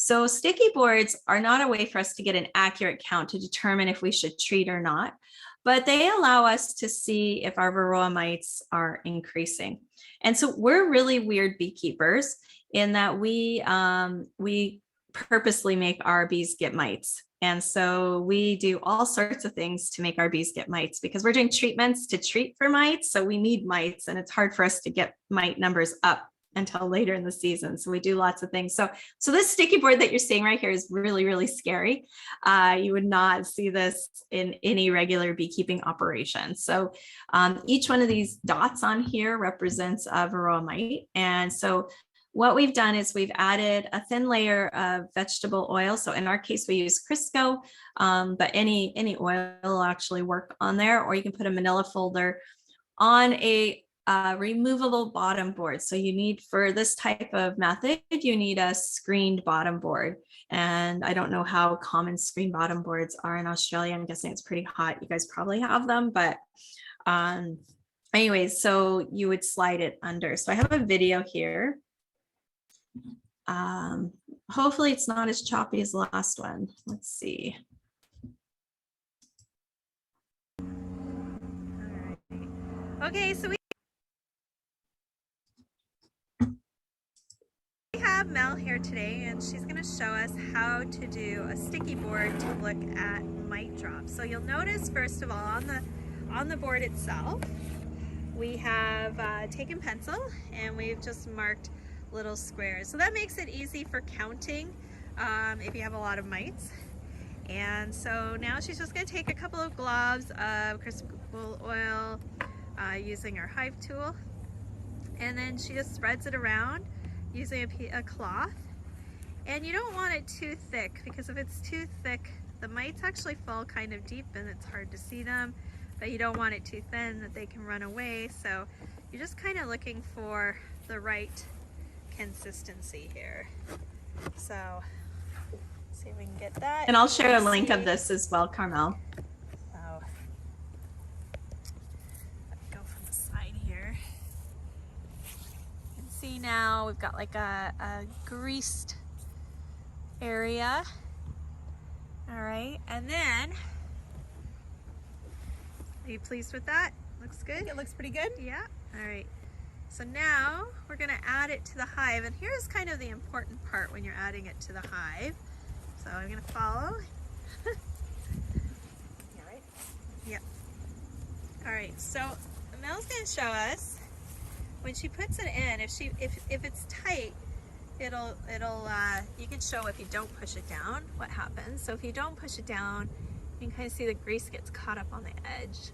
So sticky boards are not a way for us to get an accurate count to determine if we should treat or not, but they allow us to see if our varroa mites are increasing. And so we're really weird beekeepers in that we purposely make our bees get mites. And so we do all sorts of things to make our bees get mites because we're doing treatments to treat for mites. So we need mites, and it's hard for us to get mite numbers up until later in the season. So we do lots of things. So this sticky board that you're seeing right here is really, really scary. You would not see this in any regular beekeeping operation. So each one of these dots on here represents a varroa mite. And so what we've done is we've added a thin layer of vegetable oil. So in our case, we use Crisco, but any oil will actually work on there, or you can put a manila folder on a removable bottom board. So you need, for this type of method, you need a screened bottom board. And I don't know how common screen bottom boards are in Australia. I'm guessing it's pretty hot. You guys probably have them, but anyways, so you would slide it under. So I have a video here. Hopefully it's not as choppy as the last one. Let's see. All right. Okay, so we have Mel here today, and she's going to show us how to do a sticky board to look at mite drops. So you'll notice, first of all, on the board itself, we have taken pencil and we've just marked little squares. So that makes it easy for counting if you have a lot of mites. And so now she's just going to take a couple of globs of Crisco oil using her hive tool, and then she just spreads it around using a cloth. And you don't want it too thick, because if it's too thick, the mites actually fall kind of deep and it's hard to see them, but you don't want it too thin that they can run away. So you're just kind of looking for the right consistency here. So see if we can get that. And I'll share a link of this as well, Carmel. So let me go from the side here. You can see now we've got like a greased area. All right, and then, are you pleased with that? Looks good? It looks pretty good? Yeah. All right. So now we're going to add it to the hive, and here's kind of the important part when you're adding it to the hive. So I'm going to follow. Yeah, right? Yep. All right. So Mel's going to show us when she puts it in. If it's tight, it'll you can show if you don't push it down what happens. So if you don't push it down, you can kind of see the grease gets caught up on the edge.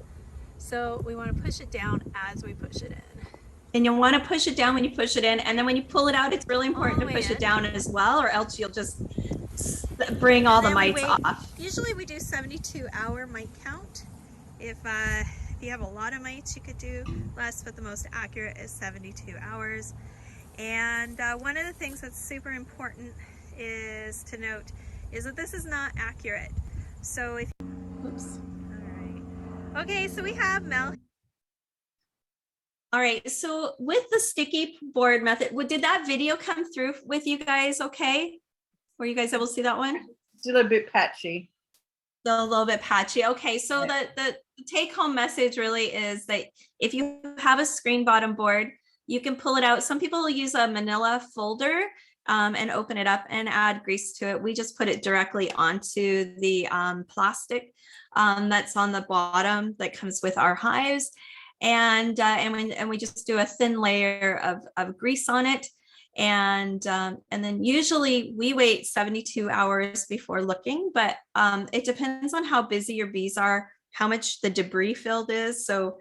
So we want to push it down as we push it in. And you'll want to push it down when you push it in, and then when you pull it out, it's really important to push it down as well, or else you'll just bring all the mites off. Usually we do 72-hour mite count. If you have a lot of mites, you could do less, but the most accurate is 72 hours. And one of the things that's super important is to note is that this is not accurate. So if, oops, all right. Okay, so we have Mel. All right, so with the sticky board method, did that video come through with you guys okay? Were you guys able to see that one? Still a bit patchy. Still a little bit patchy. Okay, so Yeah. the take-home message really is that if you have a screen bottom board, you can pull it out. Some people will use a manila folder and open it up and add grease to it. We just put it directly onto the plastic that's on the bottom that comes with our hives. And we just do a thin layer of grease on it. And then usually we wait 72 hours before looking, but it depends on how busy your bees are, how much the debris filled is. So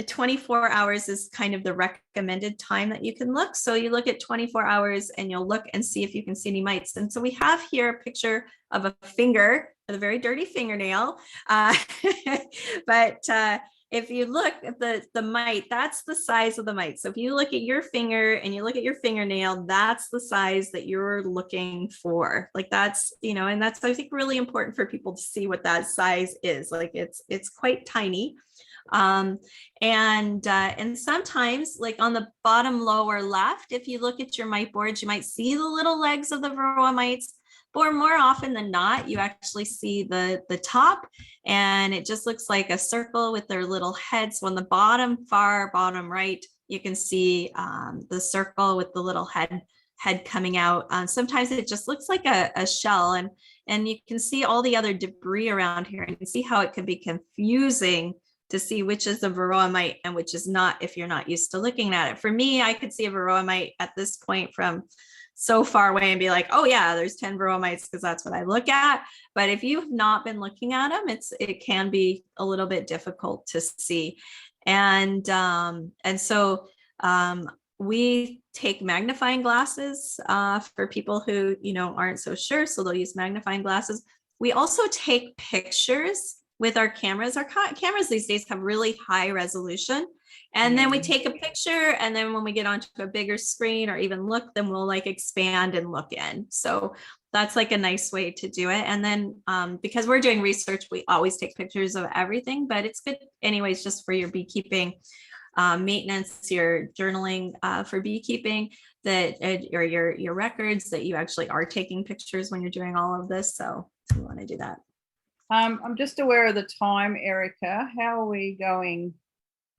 24 hours is kind of the recommended time that you can look. So you look at 24 hours and you'll look and see if you can see any mites. And so we have here a picture of a finger, a very dirty fingernail. But if you look at the mite, that's the size of the mite. So if you look at your finger and you look at your fingernail, that's the size that you're looking for. Like that's, and that's, I think, really important for people to see what that size is. Like it's quite tiny. And sometimes, like on the bottom lower left, if you look at your mite boards, you might see the little legs of the varroa mites, or more often than not, you actually see the top, and it just looks like a circle with their little heads. So on the bottom, far bottom right, you can see the circle with the little head coming out. Sometimes it just looks like a shell, and you can see all the other debris around here, and you can see how it can be confusing to see which is a varroa mite and which is not if you're not used to looking at it. For me, I could see a varroa mite at this point from so far away and be like, oh yeah, there's 10 varroa mites, because that's what I look at. But if you've not been looking at them, it can be a little bit difficult to see. And so we take magnifying glasses for people who, aren't so sure. So they'll use magnifying glasses. We also take pictures with our cameras. Our cameras these days have really high resolution. And then we take a picture, and then when we get onto a bigger screen or even look, then we'll like expand and look in. So that's like a nice way to do it. And then because we're doing research, we always take pictures of everything, but it's good anyways, just for your beekeeping maintenance, your journaling for beekeeping, that or your records, that you actually are taking pictures when you're doing all of this. So we want to do that. I'm just aware of the time, Erica. How are we going?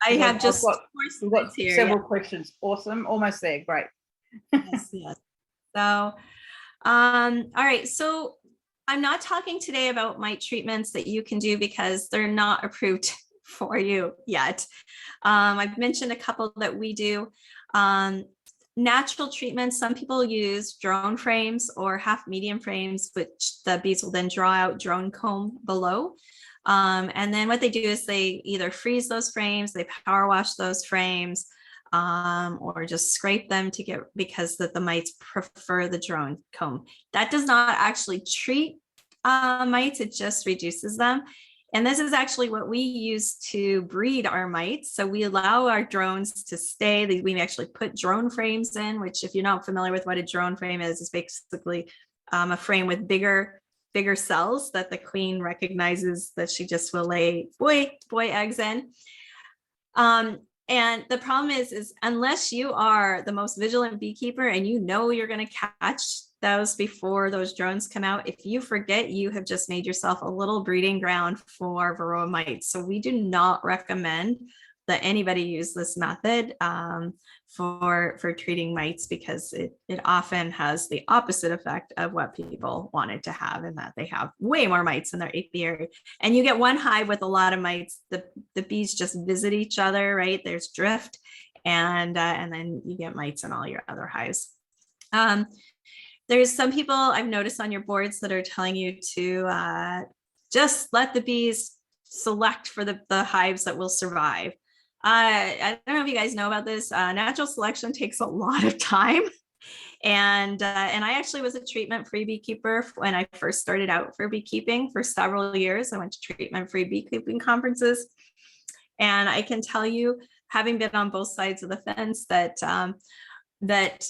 I have just we've got several questions. Awesome. Almost there. Great. Yes. So, all right. So I'm not talking today about mite treatments that you can do because they're not approved for you yet. I've mentioned a couple that we do. Natural treatments, some people use drone frames or half medium frames, which the bees will then draw out drone comb below. And then what they do is they either freeze those frames, they power wash those frames, or just scrape them because the mites prefer the drone comb. That does not actually treat mites, it just reduces them. And this is actually what we use to breed our mites. So we allow our drones to stay. We actually put drone frames in, which if you're not familiar with what a drone frame is, it's basically a frame with bigger cells that the queen recognizes that she just will lay boy eggs in. And the problem is unless you are the most vigilant beekeeper and you're going to catch those before those drones come out, if you forget, you have just made yourself a little breeding ground for varroa mites. So we do not recommend that anybody use this method for treating mites, because it often has the opposite effect of what people wanted to have, in that they have way more mites in their apiary. And you get one hive with a lot of mites, the bees just visit each other, right? There's drift, and then you get mites in all your other hives. There's some people I've noticed on your boards that are telling you to just let the bees select for the hives that will survive. I don't know if you guys know about this. Natural selection takes a lot of time. And I actually was a treatment-free beekeeper when I first started out for beekeeping for several years. I went to treatment-free beekeeping conferences. And I can tell you, having been on both sides of the fence, that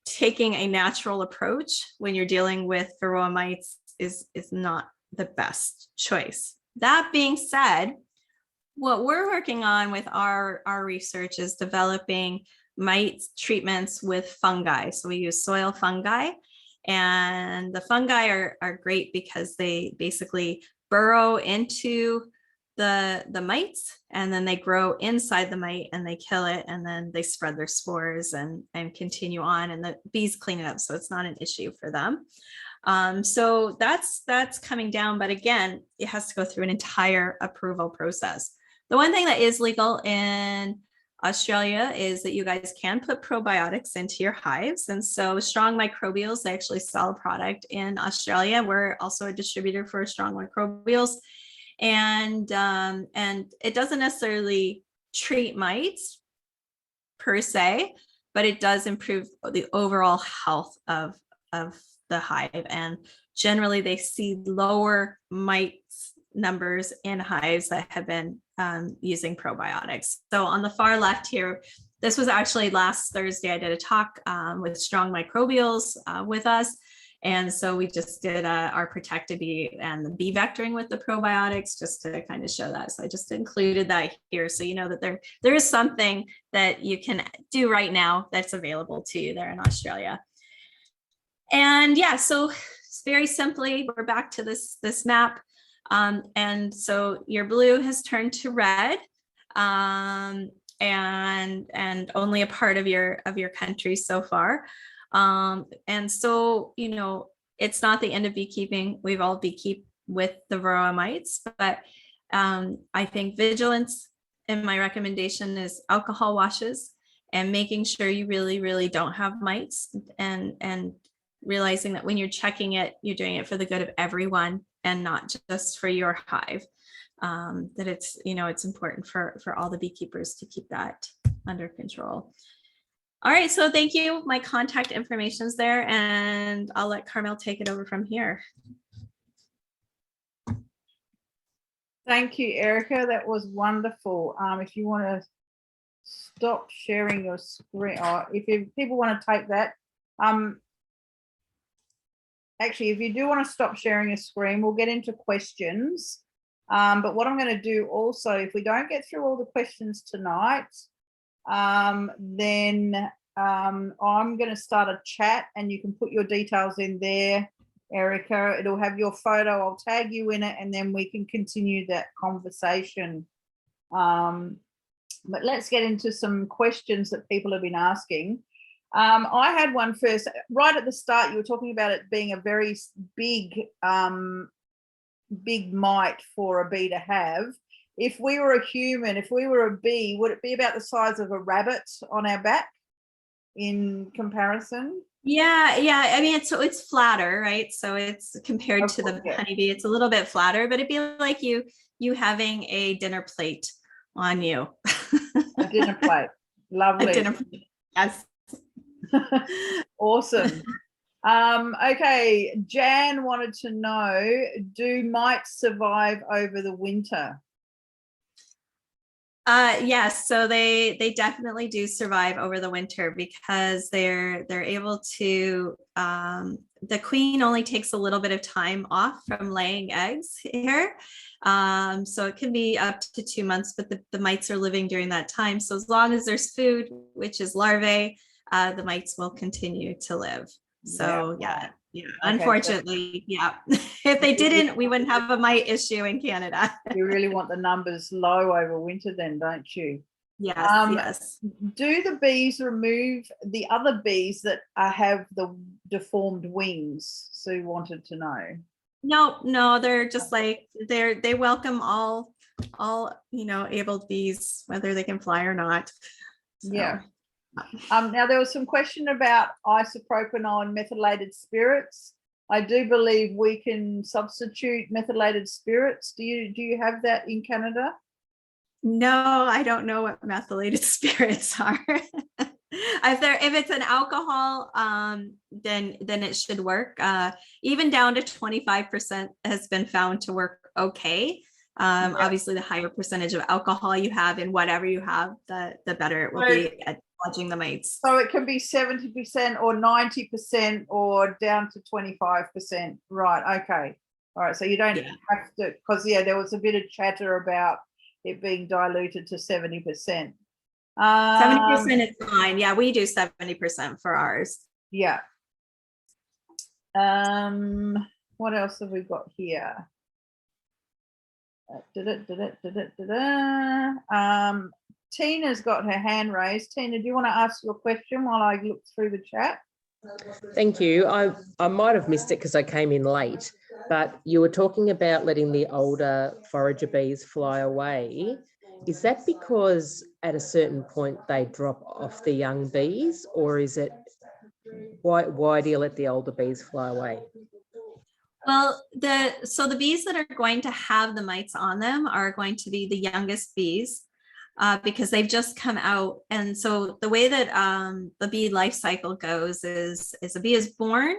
taking a natural approach when you're dealing with varroa mites is not the best choice. That being said, what we're working on with our research is developing mite treatments with fungi. So we use soil fungi, and the fungi are great because they basically burrow into the mites, and then they grow inside the mite and they kill it, and then they spread their spores and continue on, and the bees clean it up, so it's not an issue for them. So that's coming down, but again, it has to go through an entire approval process. The one thing that is legal in Australia is that you guys can put probiotics into your hives. And so Strong Microbials, they actually sell a product in Australia. We're also a distributor for Strong Microbials. And it doesn't necessarily treat mites per se, but it does improve the overall health of the hive. And generally they see lower mite numbers in hives that have been using probiotics. So on the far left here, this was actually last Thursday, I did a talk with Strong Microbials with us. And so we just did our ProtectaBEE and the bee vectoring with the probiotics just to kind of show that. So I just included that here. So you know that there is something that you can do right now that's available to you there in Australia. And yeah, so very simply, we're back to this map. And so your blue has turned to red. And only a part of your country so far. And so, you know, it's not the end of beekeeping. We've all beekeep with the Varroa mites, but I think vigilance in my recommendation is alcohol washes and making sure you really, really don't have mites, and realizing that when you're checking it, you're doing it for the good of everyone and not just for your hive. That it's, you know, it's important for all the beekeepers to keep that under control. All right, so thank you. My contact information is there, and I'll let Carmel take it over from here. Thank you, Erica. That was wonderful. If you want to stop sharing your screen, or if people want to take that, actually, if you do want to stop sharing your screen, we'll get into questions. But what I'm going to do also, if we don't get through all the questions tonight, then I'm going to start a chat, and you can put your details in there, Erica. It'll have your photo. I'll tag you in it, and then we can continue that conversation. But let's get into some questions that people have been asking. I had one first. Right at the start, you were talking about it being a very big mite for a bee to have. If we were a human, if we were a bee, would it be about the size of a rabbit on our back in comparison? Yeah. I mean, it's flatter, right? So it's compared to the honeybee, it's a little bit flatter, but it'd be like you having a dinner plate on you. A dinner plate. Lovely. A dinner plate. Yes. Awesome. Okay, Jan wanted to know, do mites survive over the winter? Yes, so they definitely do survive over the winter because they're able to, the queen only takes a little bit of time off from laying eggs here. So it can be up to 2 months, but the mites are living during that time. So as long as there's food, which is larvae, the mites will continue to live. So yeah. Okay, unfortunately, yeah. If they didn't, we wouldn't have a mite issue in Canada. You really want the numbers low over winter then, don't you? Yes, yes. Do the bees remove the other bees that have the deformed wings? Sue wanted to know. No, they're just like, they welcome all, you know, able bees, whether they can fly or not. So. Yeah. Now there was some question about isopropanol and methylated spirits. I do believe we can substitute methylated spirits. Do you have that in Canada? No, I don't know what methylated spirits are. If it's an alcohol, then it should work. Even down to 25% has been found to work okay. Obviously, the higher percentage of alcohol you have in whatever you have, the better it will be at dodging the mites. So it can be 70% or 90% or down to 25%. Right. Okay. All right. So you don't have to, because there was a bit of chatter about it being diluted to 70%. 70% is fine. Yeah, we do 70% for ours. Yeah. What else have we got here? Tina's got her hand raised. Tina, do you want to ask your question while I look through the chat? Thank you. I might have missed it because I came in late, but you were talking about letting the older forager bees fly away. Is that because at a certain point they drop off the young bees, or is it why do you let the older bees fly away? Well, so the bees that are going to have the mites on them are going to be the youngest bees because they've just come out. And so the way that the bee life cycle goes is a bee is born,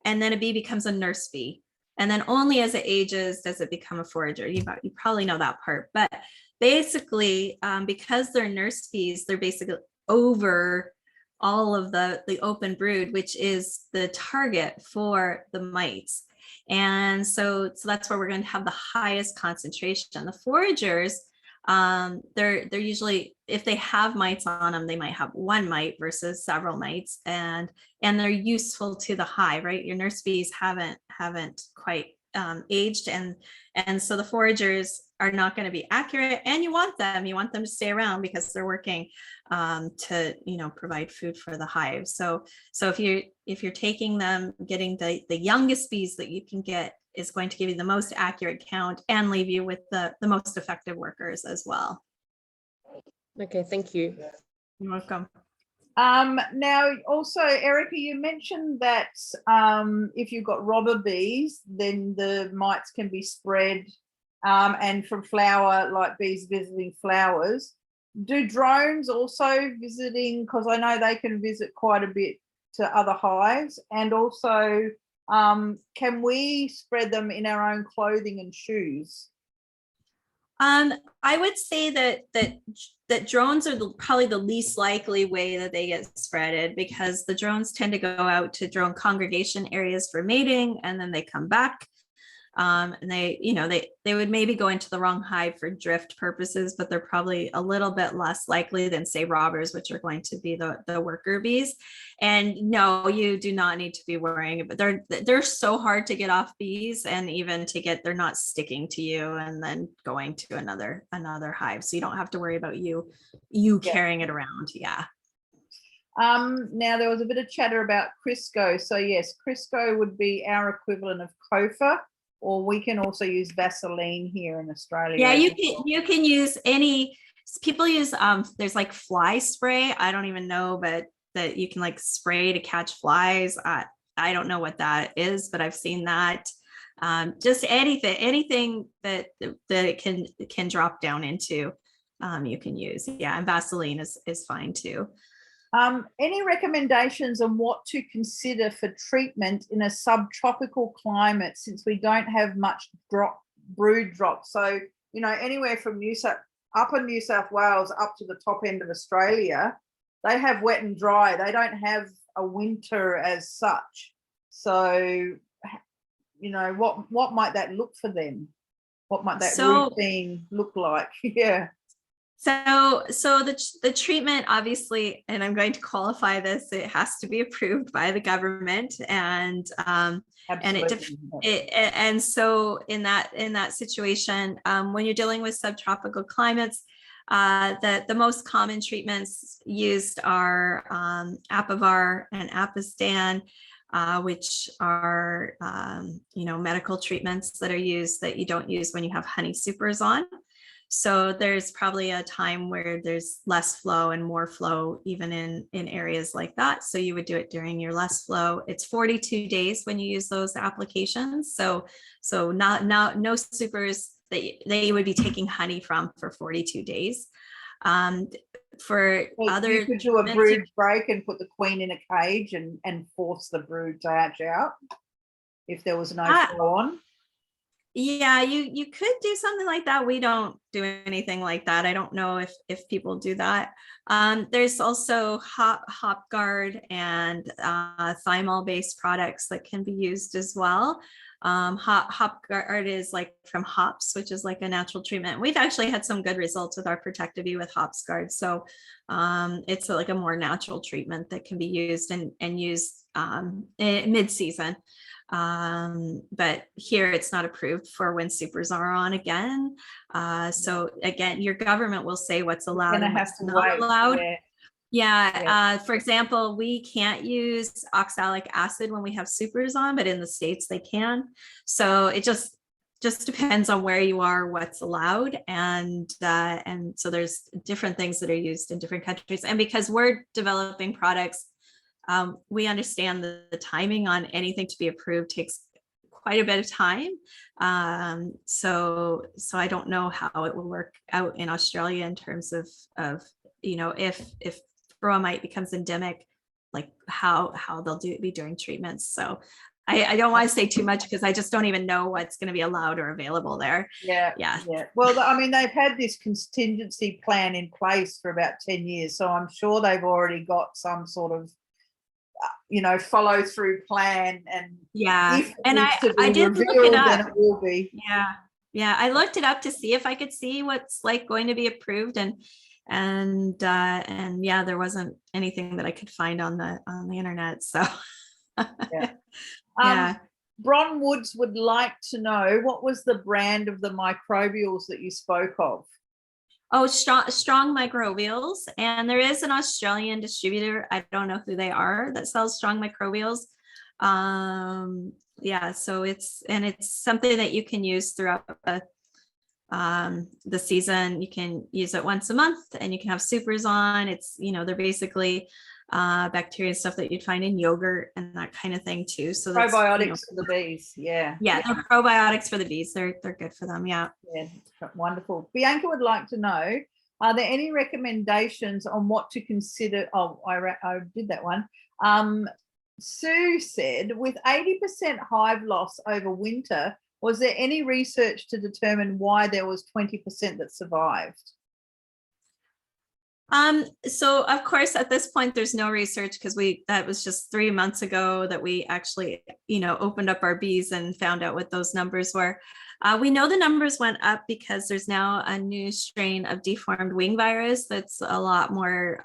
and then a bee becomes a nurse bee. And then only as it ages does it become a forager. You probably know that part. But basically, because they're nurse bees, they're basically over all of the open brood, which is the target for the mites. And so that's where we're going to have the highest concentration. The foragers, they're usually, if they have mites on them, they might have one mite versus several mites, and they're useful to the hive, right? Your nurse bees haven't quite aged, and so the foragers are not going to be accurate, and you want them to stay around because they're working to, you know, provide food for the hive. So if you're taking them, getting the youngest bees that you can get is going to give you the most accurate count and leave you with the most effective workers as well. Okay, thank you. You're welcome. Now, also, Erica, you mentioned that if you've got robber bees, then the mites can be spread, and from flower, like bees visiting flowers. Do drones also visiting? Because I know they can visit quite a bit to other hives, and also can we spread them in our own clothing and shoes? I would say that drones are probably the least likely way that they get spreaded, because the drones tend to go out to drone congregation areas for mating, and then they come back. And they, you know, they would maybe go into the wrong hive for drift purposes, but they're probably a little bit less likely than, say, robbers, which are going to be the worker bees. And no, you do not need to be worrying, but they're so hard to get off bees, and even to get, they're not sticking to you and then going to another hive. So you don't have to worry about you carrying it around. Yeah. Now there was a bit of chatter about Crisco. So yes, Crisco would be our equivalent of Kofa, or we can also use Vaseline here in Australia. Yeah, you can use any, people use there's like fly spray. I don't even know, but that you can like spray to catch flies. I don't know what that is, but I've seen that. Just anything that it can drop down into, you can use. Yeah, and Vaseline is fine too. Any recommendations on what to consider for treatment in a subtropical climate, since we don't have much brood drop? So, you know, anywhere from upper New South Wales up to the top end of Australia, they have wet and dry. They don't have a winter as such. So, you know, what might that look for them? What might that routine look like? Yeah. So the treatment, obviously, and I'm going to qualify this, it has to be approved by the government, and so in that situation, when you're dealing with subtropical climates, the most common treatments used are Apivar and Apistan, which are medical treatments that are used that you don't use when you have honey supers on. So there's probably a time where there's less flow and more flow even in areas like that. So you would do it during your less flow. It's 42 days when you use those applications. So no supers that you would be taking honey from for 42 days. For other, you could do a brood break and put the queen in a cage and force the brood to hatch out if there was no flow on. Yeah, you could do something like that. We don't do anything like that. I don't know if people do that. There's also hop guard and thymol based products that can be used as well. Hop guard is like from hops, which is like a natural treatment. We've actually had some good results with our ProtectaBEE with hops guard. So it's like a more natural treatment that can be used and used mid-season. But here it's not approved for when supers are on again. So again, your government will say what's allowed and what's not allowed. Yeah. For example, we can't use oxalic acid when we have supers on, but in the States they can. So it just depends on where you are, what's allowed. And so there's different things that are used in different countries. And because we're developing products, we understand the timing on anything to be approved takes quite a bit of time. So I don't know how it will work out in Australia in terms of if Varroa mite becomes endemic, like how they'll be doing treatments. So I don't want to say too much because I just don't even know what's going to be allowed or available there. Yeah. Well, I mean, they've had this contingency plan in place for about 10 years, so I'm sure they've already got some sort of, follow through plan. And if it and needs to be I did look revealed, it up. then it will be. Yeah, I looked it up to see if I could see what's like going to be approved, and yeah, there wasn't anything that I could find on the internet. So Yeah. Bron Woods would like to know, what was the brand of the microbials that you spoke of? Oh, strong microbials. And there is an Australian distributor, I don't know who they are, that sells strong microbials. Yeah, so it's something that you can use throughout the season. You can use it once a month, and you can have supers on. It's, they're basically bacteria and stuff that you'd find in yogurt and that kind of thing too. So that's, probiotics for the bees. Yeah, they're probiotics for the bees. They're good for them. Yeah, wonderful. Bianca would like to know, are there any recommendations on what to consider? Oh, I did that one. Sue said, with 80% hive loss over winter, was there any research to determine why there was 20% that survived? So of course, at this point, there's no research because that was just 3 months ago that we actually, opened up our bees and found out what those numbers were. We know the numbers went up because there's now a new strain of deformed wing virus that's a lot more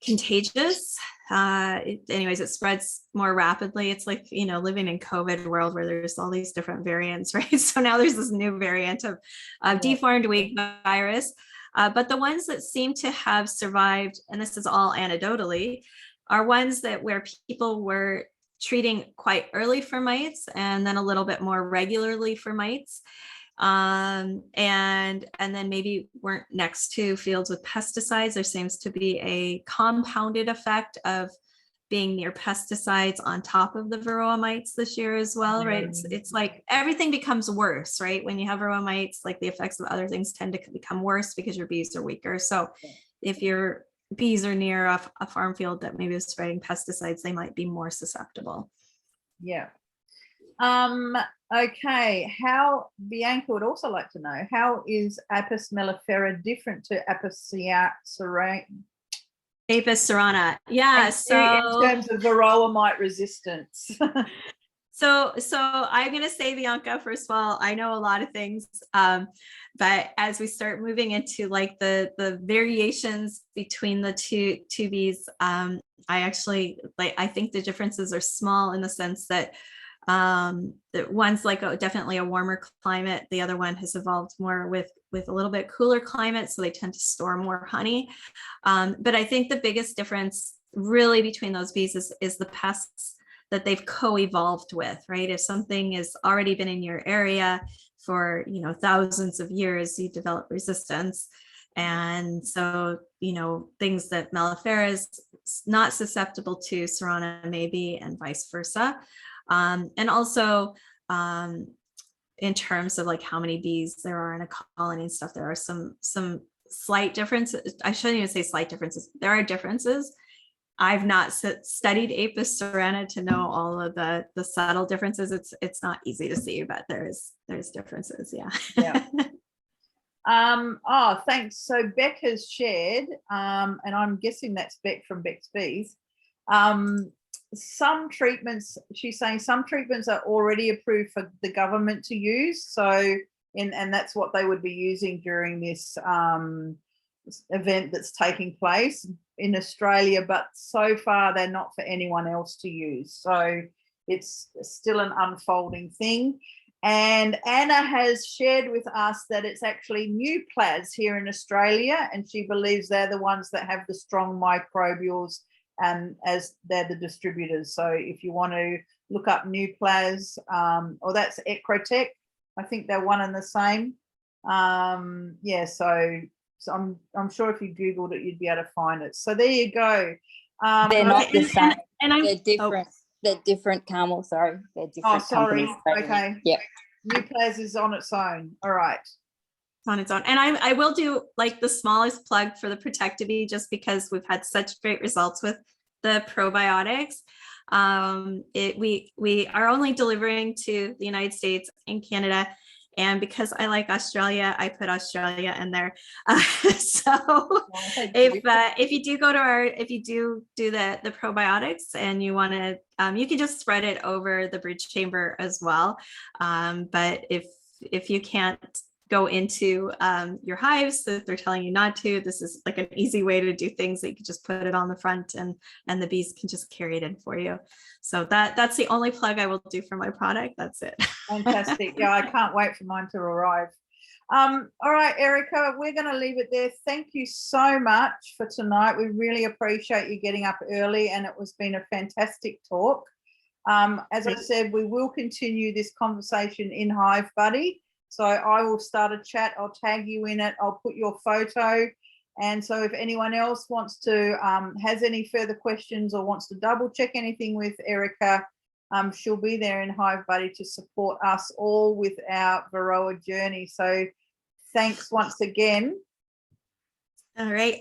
contagious. Anyways, it spreads more rapidly. It's like, living in COVID world where there's all these different variants, right? So now there's this new variant of deformed wing virus. But the ones that seem to have survived, and this is all anecdotally, are ones where people were treating quite early for mites and then a little bit more regularly for mites. And then maybe weren't next to fields with pesticides. There seems to be a compounded effect of being near pesticides on top of the Varroa mites this year as well, right? It's like everything becomes worse, right? When you have Varroa mites, like the effects of other things tend to become worse because your bees are weaker. So if your bees are near a farm field that maybe is spreading pesticides, they might be more susceptible. Yeah. Okay. Bianca would also like to know, how is Apis mellifera different to Apis cerana? Apis cerana. Yeah. So in terms of Varroa mite resistance. So I'm going to say, Bianca, first of all, I know a lot of things, but as we start moving into like the variations between the two bees, I think the differences are small in the sense that one's like definitely a warmer climate. The other one has evolved more with a little bit cooler climate, so they tend to store more honey. But I think the biggest difference really between those bees is the pests that they've co-evolved with, right? If something has already been in your area for thousands of years, you develop resistance. And so things that mellifera is not susceptible to, cerana maybe, and vice versa. And also in terms of like how many bees there are in a colony and stuff, there are some slight differences. I shouldn't even say slight differences. There are differences. I've not studied Apis cerana to know all of the subtle differences. It's not easy to see, but there's differences. Yeah. Oh, thanks. So Beck has shared, and I'm guessing that's Beck from Beck's Bees. Some treatments, she's saying some treatments are already approved for the government to use. So, and that's what they would be using during this event that's taking place in Australia, but so far they're not for anyone else to use. So it's still an unfolding thing. And Anna has shared with us that it's actually new plas here in Australia, and she believes they're the ones that have the strong microbials, as they're the distributors. So if you want to look up new plas, or that's Ecrotech, I think they're one and the same. So I'm sure if you Googled it, you'd be able to find it. So there you go. They're not the same. They're different. Oh. They're different, Carmel. Sorry, they're different. Oh, sorry. Companies. Okay. Yeah. New plas is on its own. All right. On its own. And I will do like the smallest plug for the ProtectaBEE, just because we've had such great results with the probiotics. We are only delivering to the United States and Canada. And because I like Australia, I put Australia in there. So if you do go to if you do the probiotics and you want to, you can just spread it over the brood chamber as well. But if you can't go into your hives, if they're telling you not to, this is like an easy way to do things that you can just put it on the front and the bees can just carry it in for you. So that's the only plug I will do for my product. That's it. Fantastic. Yeah, I can't wait for mine to arrive. All right, Erica, we're going to leave it there. Thank you so much for tonight. We really appreciate you getting up early, and it was been a fantastic talk. As I said, we will continue this conversation in Hive Buddy. So I will start a chat. I'll tag you in it. I'll put your photo. And so if anyone else wants to, has any further questions or wants to double check anything with Erica, she'll be there in Hive Buddy to support us all with our Varroa journey. So thanks once again. All right.